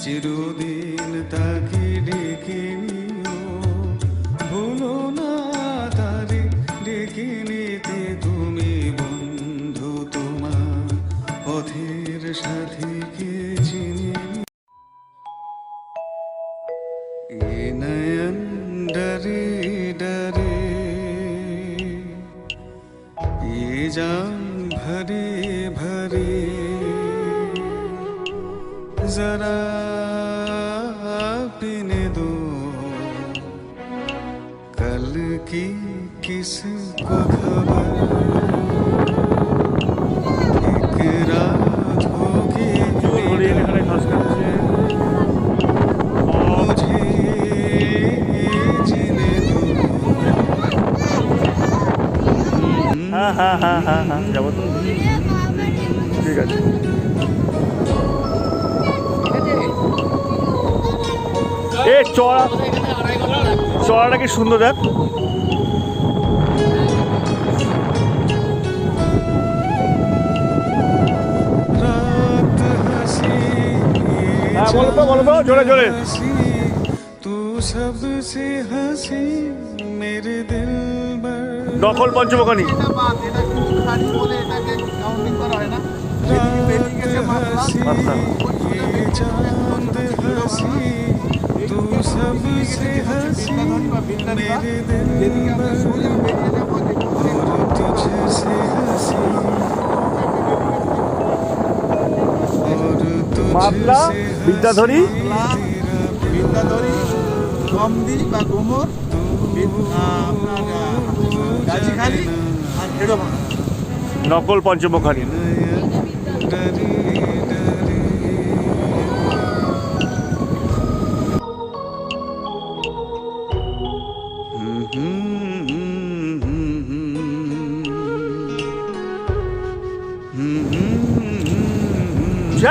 চিরদিন তাকে ডেকে নিও ভুলো না তারে ডেকে নিতে তুমি বন্ধু তোমার পথের সাথীকে চিনে ये नयन डरे डरे ये जान भरे भरे जरा पीने दो कल की किसको खबर एक रात होगी হরিণ এখানে ঘাস খাচ্ছে मुझे जीने दो হ্যাঁ যাবো তো ঠিক আছে এ চড়াটা কি সুন্দর দেখ रात हंसी হ্যাঁ বলো তো জোরে तू सबसे हंसी मेरे दिल पर নকল পঞ্চমুখানি रात हंसी ये चांद हंसी तू सबसे हंसी मेरे दिल पर और तुझसे हंसी और মাতলা तुझसे বিদ্যাধরী বিদ্যাধরী গমদি বা গোমর আপনার গাজীখালি আর হেডোভাঙা নকল পঞ্চমুখানি डरे डरे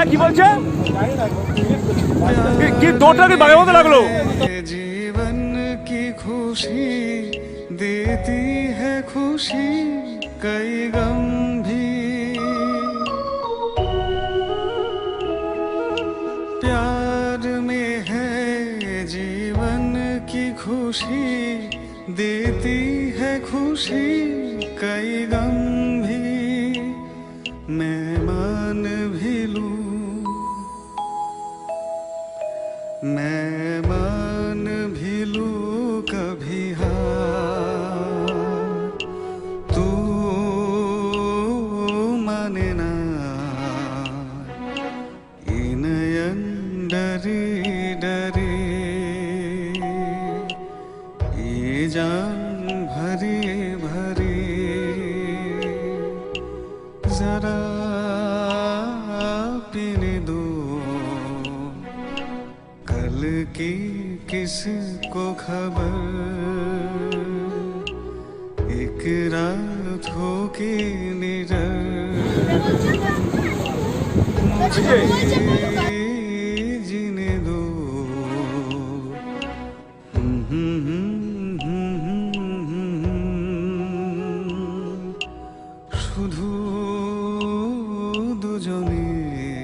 কি বলছে কি দৌড়টাকে বাঘের মতো লাগলো जीवन की खुशी देती है खुशी कई गम भी प्यार में है जीवन की खुशी देती है खुशी कई गम भी मैं मान भी लूं मैं मान भी लूं कभी हार तू माने ना ये नयन डरे डरे ये जान भरे भरे जरा पीने दो कल की किसको खबर एक रात हो के मुझे जीने दो শুধু দুজনের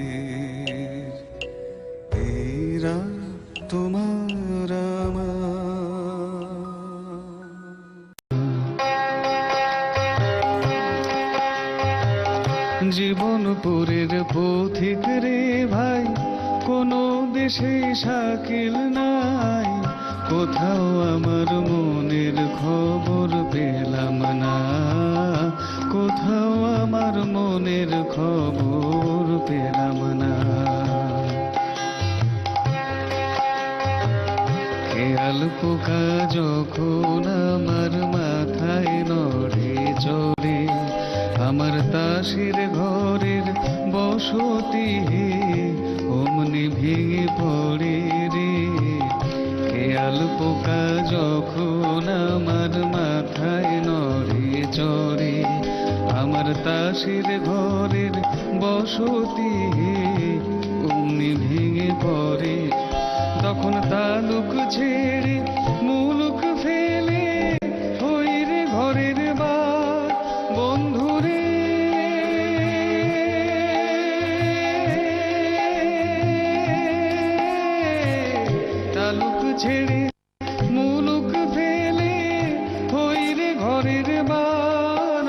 এই রাত তোমার জীবনপুরের পথিক রে ভাই, কোনো দেশে শাকিল নাই, কোথাও আমার মনের খবর পেলাম না, কোথাও আমার মনের খবর পেলাম না। খেয়াল পোকা যখন আমার মাথায় নড়ে চড়ে, আমার তাসের ঘরের বসতি অমনি ভেঙে পড়ে রে। খেয়াল পোকা যখন আমার মাথায় নড়ে চড়ে, আমার তাসের ঘরের বসতি অমনি ভেঙে পড়ে। তখন তালুক ছেড়ে মুলুক ফেলে হই রে ঘরের বার বন্ধুরে। তালুক ছেড়ে মুলুক ফেলে হই রে ঘরের বার।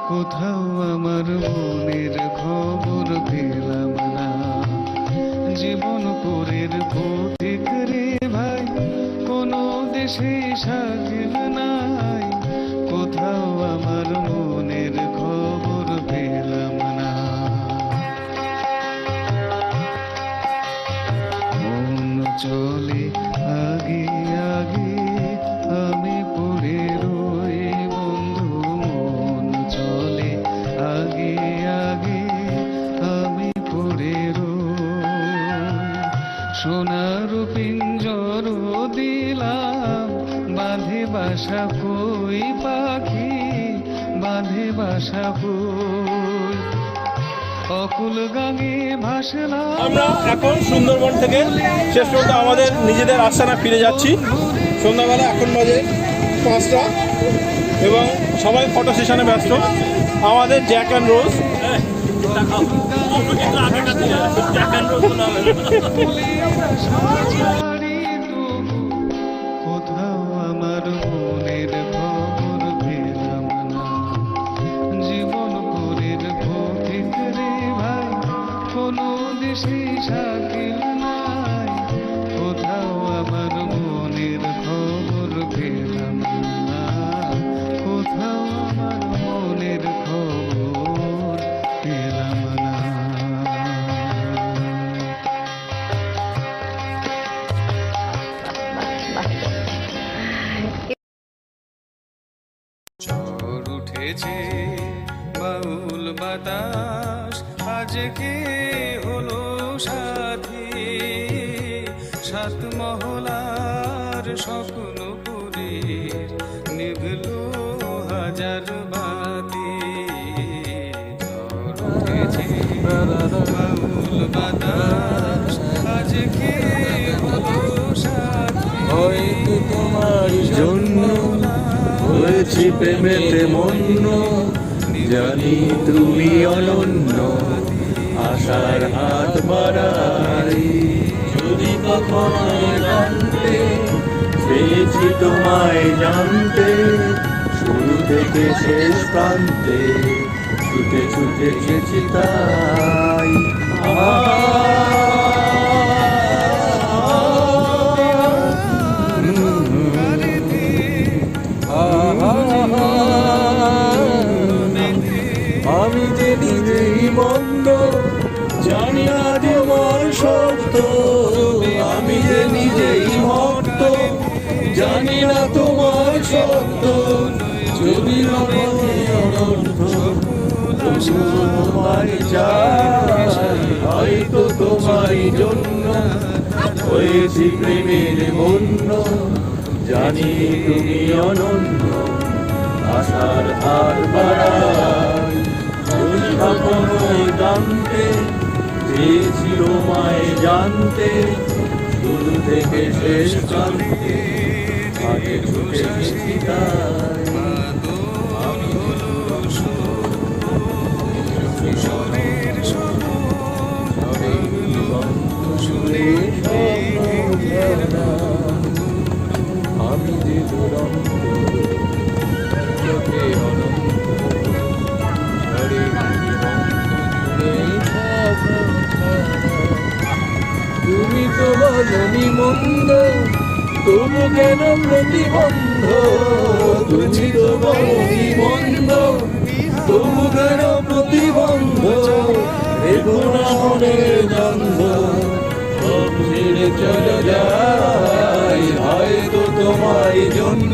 কোথাও আমার মনের খবর পেলাম না, জীবনপুরের পথিক রে ভাই, কোনো দেশে শাকিল নাই, কোথাও আমার মনের খবর পেলাম না। মন চলে আগে আগে আমি পড়ে রই বন্ধু, মন চলে আগে আগে আমি পড়ে রই। সোনার পিঞ্জর দিলাম বাঁধে বাসা কই পাখি, বাঁধে বাসা কই অকুল গাঙে ভাসলাম। আমরা এখন সুন্দরবন থেকে শেষ পর্যন্ত আমাদের নিজেদের আস্তানা ফিরে যাচ্ছি। সন্ধ্যাবেলা এখন বাজে 5টা এবং সবাই ফটো সেশনে ব্যস্ত। আমাদের জ্যাক অ্যান্ড রোজ কোথাও আমার মনের খবর পেলাম না, জীবনপুরের পথিক রে ভাই, কোনো দেশে শাকিল নাই, কোথাও আমার মনের খবর পেলাম না, কোথাও আমার মনের খবর পেলাম না। ঝড় উঠেছে বাউল বাতাস, আজকে হলো সাথী, সাত মহলার স্বপ্নপুরীর নিভলো হাজার বাতি। ঝড় উঠেছে বাউল বাতাস, আজকে হলো সাথী, হয়তো তোমার জন্য হয়েছি প্রেমেতে মন্য, জানি তুমি অনন্য, আশার হাত বাড়াই। যদি কখনো জানতে চেয়েছি তোমায় জানতে, শুরু থেকে শেষ প্রান্তে ছুটে ছুটে গেছি তাই। আমি যে নিজেই মন্দ, জানি না তোমার সত্য, আমি যে নিজেই ভক্ত, জানি না তোমার সত্য, যদি অনন্ত তোমায় চাই, হয়তো তোমারই জন্য হয়েছি প্রেমের বন্য, জানি তুমি অনন্য, আশার হার বাড়াই যদি কখনো জানতে চেয়েছিল মায় জানতে শুরু থেকে শেষ প্রান্তে আগে ছুটে গেছি তাই আমি হলো কিশোরের সবে বন্ধ সুরে আমি যে দুরন্ত লোকে অনন্ত ঝড়ে তুমি তো বলনি মন্দ তবু কেন প্রতিবন্ধ তুমি তো বলনি মন্দ তবু কেন প্রতিবন্ধ রেখো না মনের দ্বন্দ্ব সব ছেড়ে চলে যায় হয়তো তোমায় জন্য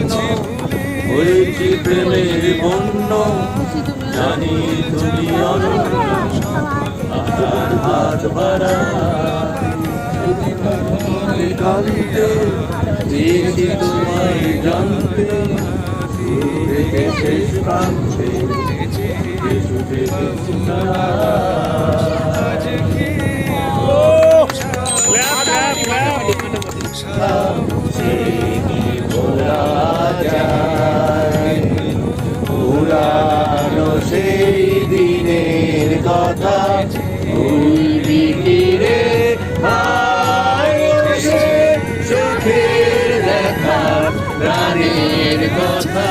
হয়েছি প্রেমের বন্য জানি তুমি অনন্য আশার হাত বাড়াই যদি কখনো কাঁদতে চেয়েছি তোমায় জানতে শুরু থেকে শেষ প্রান্তে ছুটে গেছি পুরানো সেই দিনের কথা ভুলবি কি রে সুখের দেখা প্রাণের কথা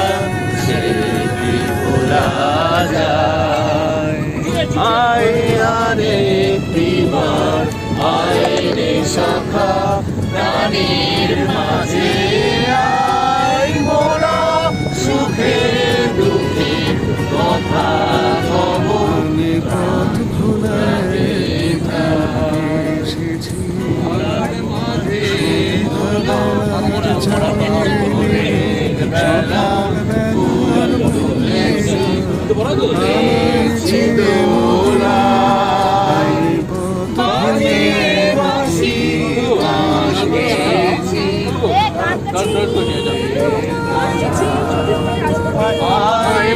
সেই কি ভোলা যায় আয় আরেকবার আয় রে সখা প্রাণীর মাঝে আয় মোরা সুখের দুঃখের কথা কবনে পথ ভুলায় এসেছি আর মাঝে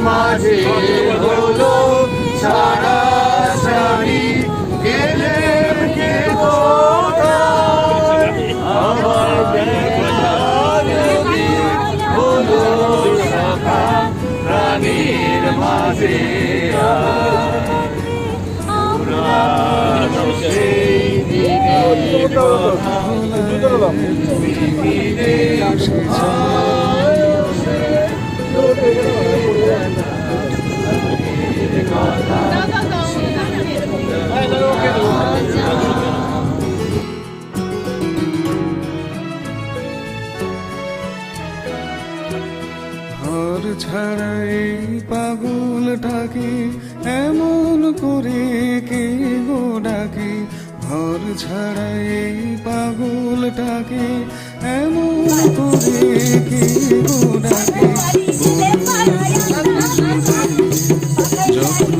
মাঝে হলো সারা সারি গেলে কে আমার হলো সখা প্রাণীর মাঝে পুরানো সেই দিনের কথা ফিরে ঘর ছাড়া এই পাগলটাকে এমন করে কে গো ডাকে ঘর ছাড়া এই পাগলটাকে এমন করে কে গো ডাকে যখন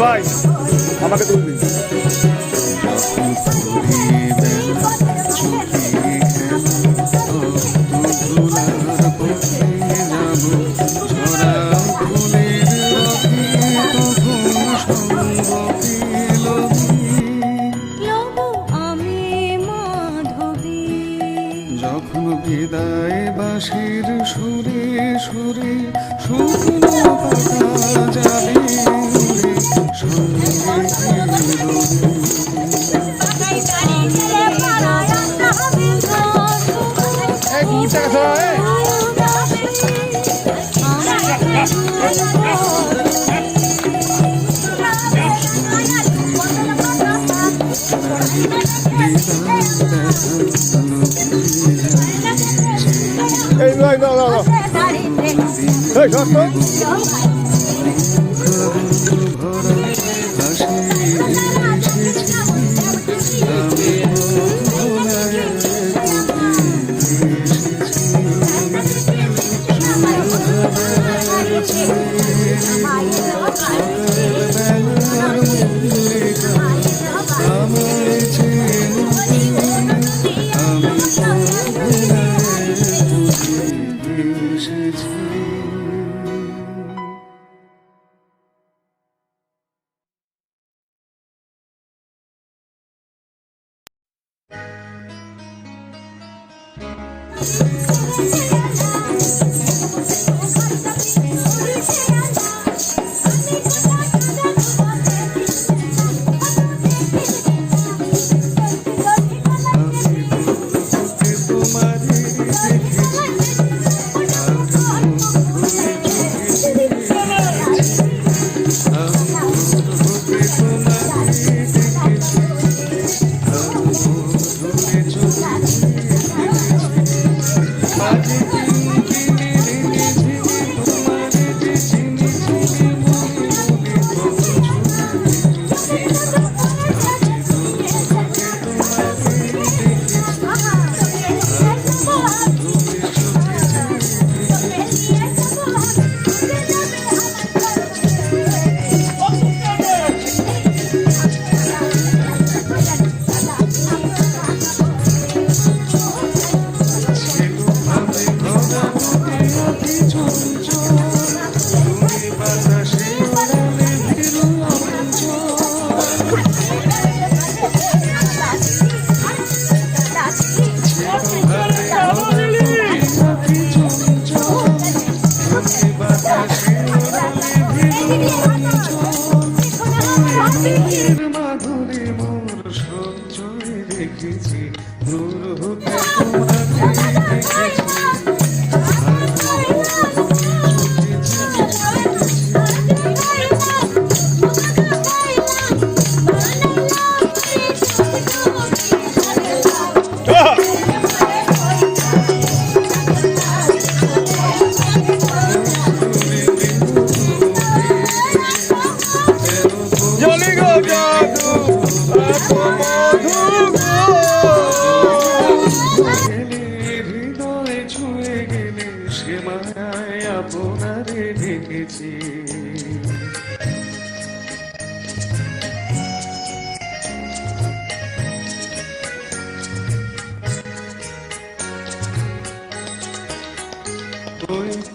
ভাই আমাকে তুলবি যখন বিদায় বাঁশির সুরে সুরে শুকনো পাতা যাবে সঙ্গে এই নয় না না এই সত্য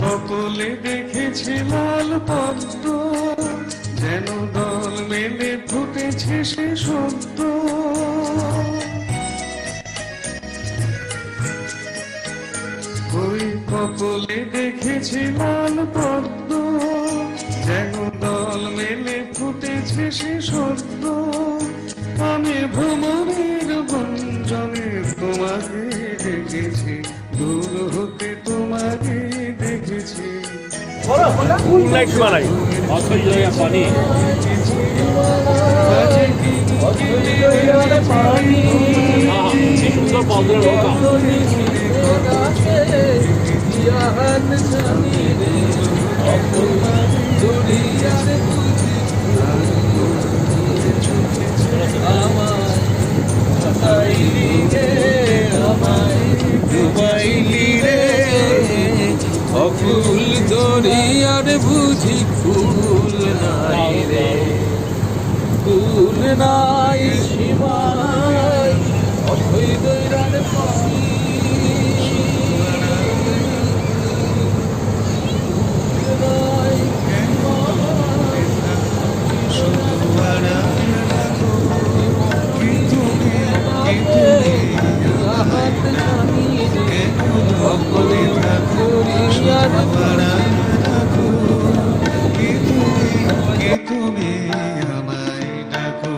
কপলে দেখেছি লাল পদ্ম, যেন দল মেলে ফুটেছে সে সত্য। ওই কপলে দেখেছি লাল পদ্ম, যেন দল মেলে ফুটেছে সে সত্য। আমি ভ্রমণের বঞ্জনে তোমাকে দেখেছি, দূর হতে তোমাকে দেখেছি। লাইট বানাই অথই লইয়া পানি কি সুন্দর বদলের নৌকা। ফুল দরিয়ার বুঝি ফুল নাই রে, ফুল নাই সীমায় অথই দৈরার পানি। তুমি আমায় ডাকো,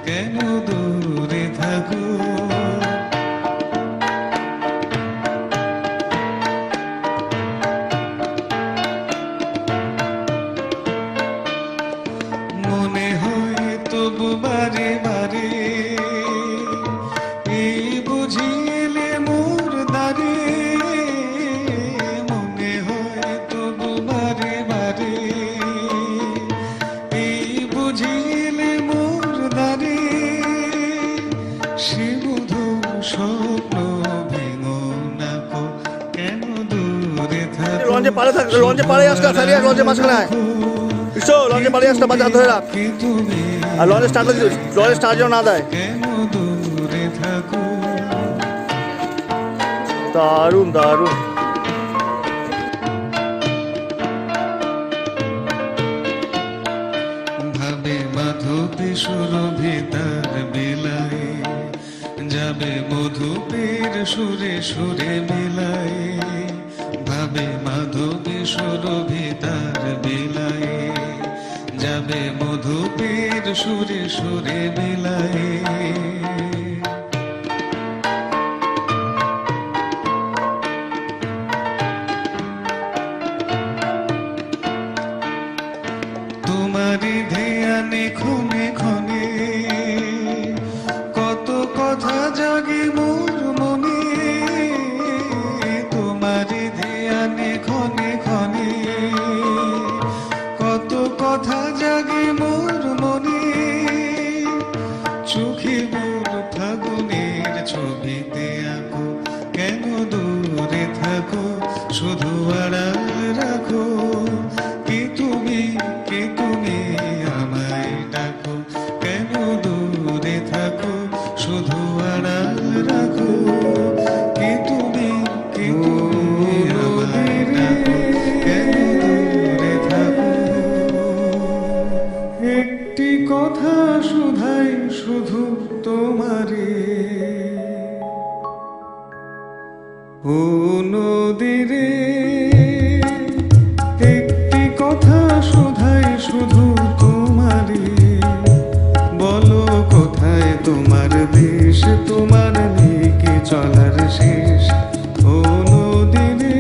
কেন দূরে থাকো। বারে বারে এই বুঝিলে মোর দ্বারে মনে হয় তবু বারে বারে এই বুঝিলে মোর দ্বারে সে বুধু স্বপ্ন ভেঙো না কো কেন দূরে থাকো লঞ্চে পাড়ে থাক, লঞ্চে পাড়ে আসটা সারিয়া লঞ্চে মাঝখানে আয়। বিশ্ব লঞ্চে পাড়ে আসটা বাজার ধরে রাখ আর লঞ্চে স্টার্ট যেন না দেয়। কেন দূরে থাকো দারুণ দারুণ। ভাবে মাধবী সুরভিতার বেলায় যাবে মধুপের সুরে সুরে মেলায় ভাবে মাধবী সুরভিতার বেলায় যাবে মধুপের সুরে সুরে মেলায় তোমারি ধ্যানে ক্ষণে ক্ষণে কত কথা জাগে মোর মনে তোমারি ধ্যানে ক্ষণে ক্ষণে কত কথা জাগে মোর মনে চোখে মোর ফাগুনের ছবিতে আঁকো কেন দূরে থাকো শুধু আড়াল রাখো কে তুমি আমায় ডাকো কেন দূরে থাকো শুধু আড়াল রাখো কে তুমি আমায় ডাকো কেন দূরে থাকো একটি কথা শুধাই শুধু তোমারে ও নদীরে একটি কথা শুধাই শুধু তোমারে বলো কোথায় তোমার দেশ তোমার নেই কি চলার শেষ ও নদীরে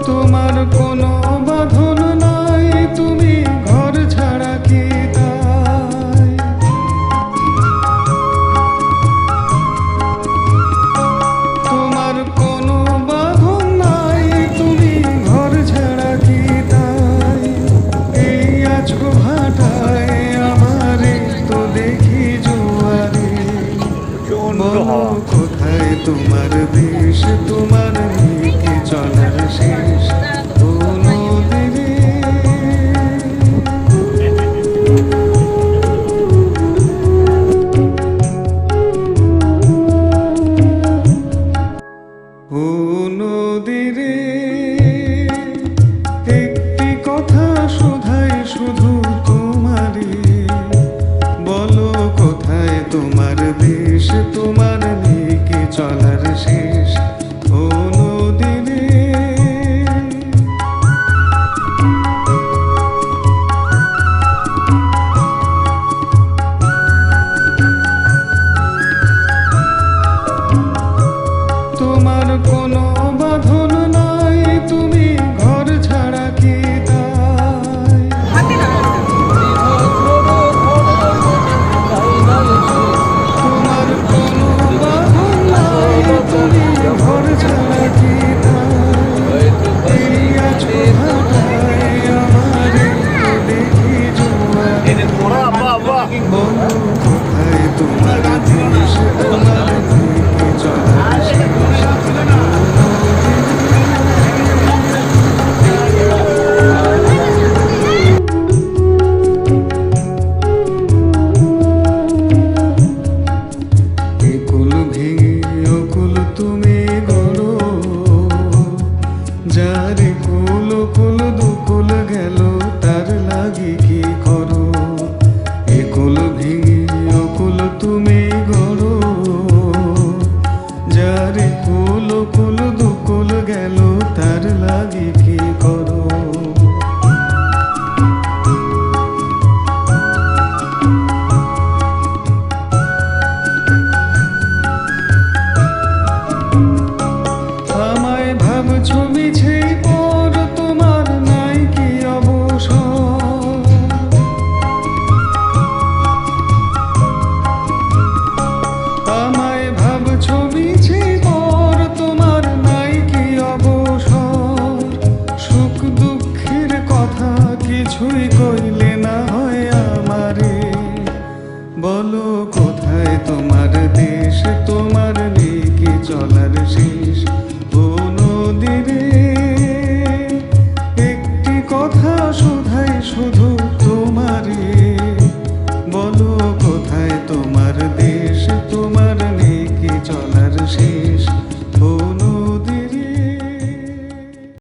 তোমার কোনো বাঁধন নাই তুমি ঘর ছাড়া কি তাই তোমার কোনো বাঁধন নাই তুমি ঘর ছাড়া কি তাই এই আজকো ভাটায় আমারে তো দেখি জোয়ারে বলো কোথায় তোমার দেশ তোমার নেই কি চলার শেষ ও নদীরে ও নদীরে একটি কথা শুধাই শুধু তোমারে বলো কোথায় তোমার দেশ তোমার নেই কি চলা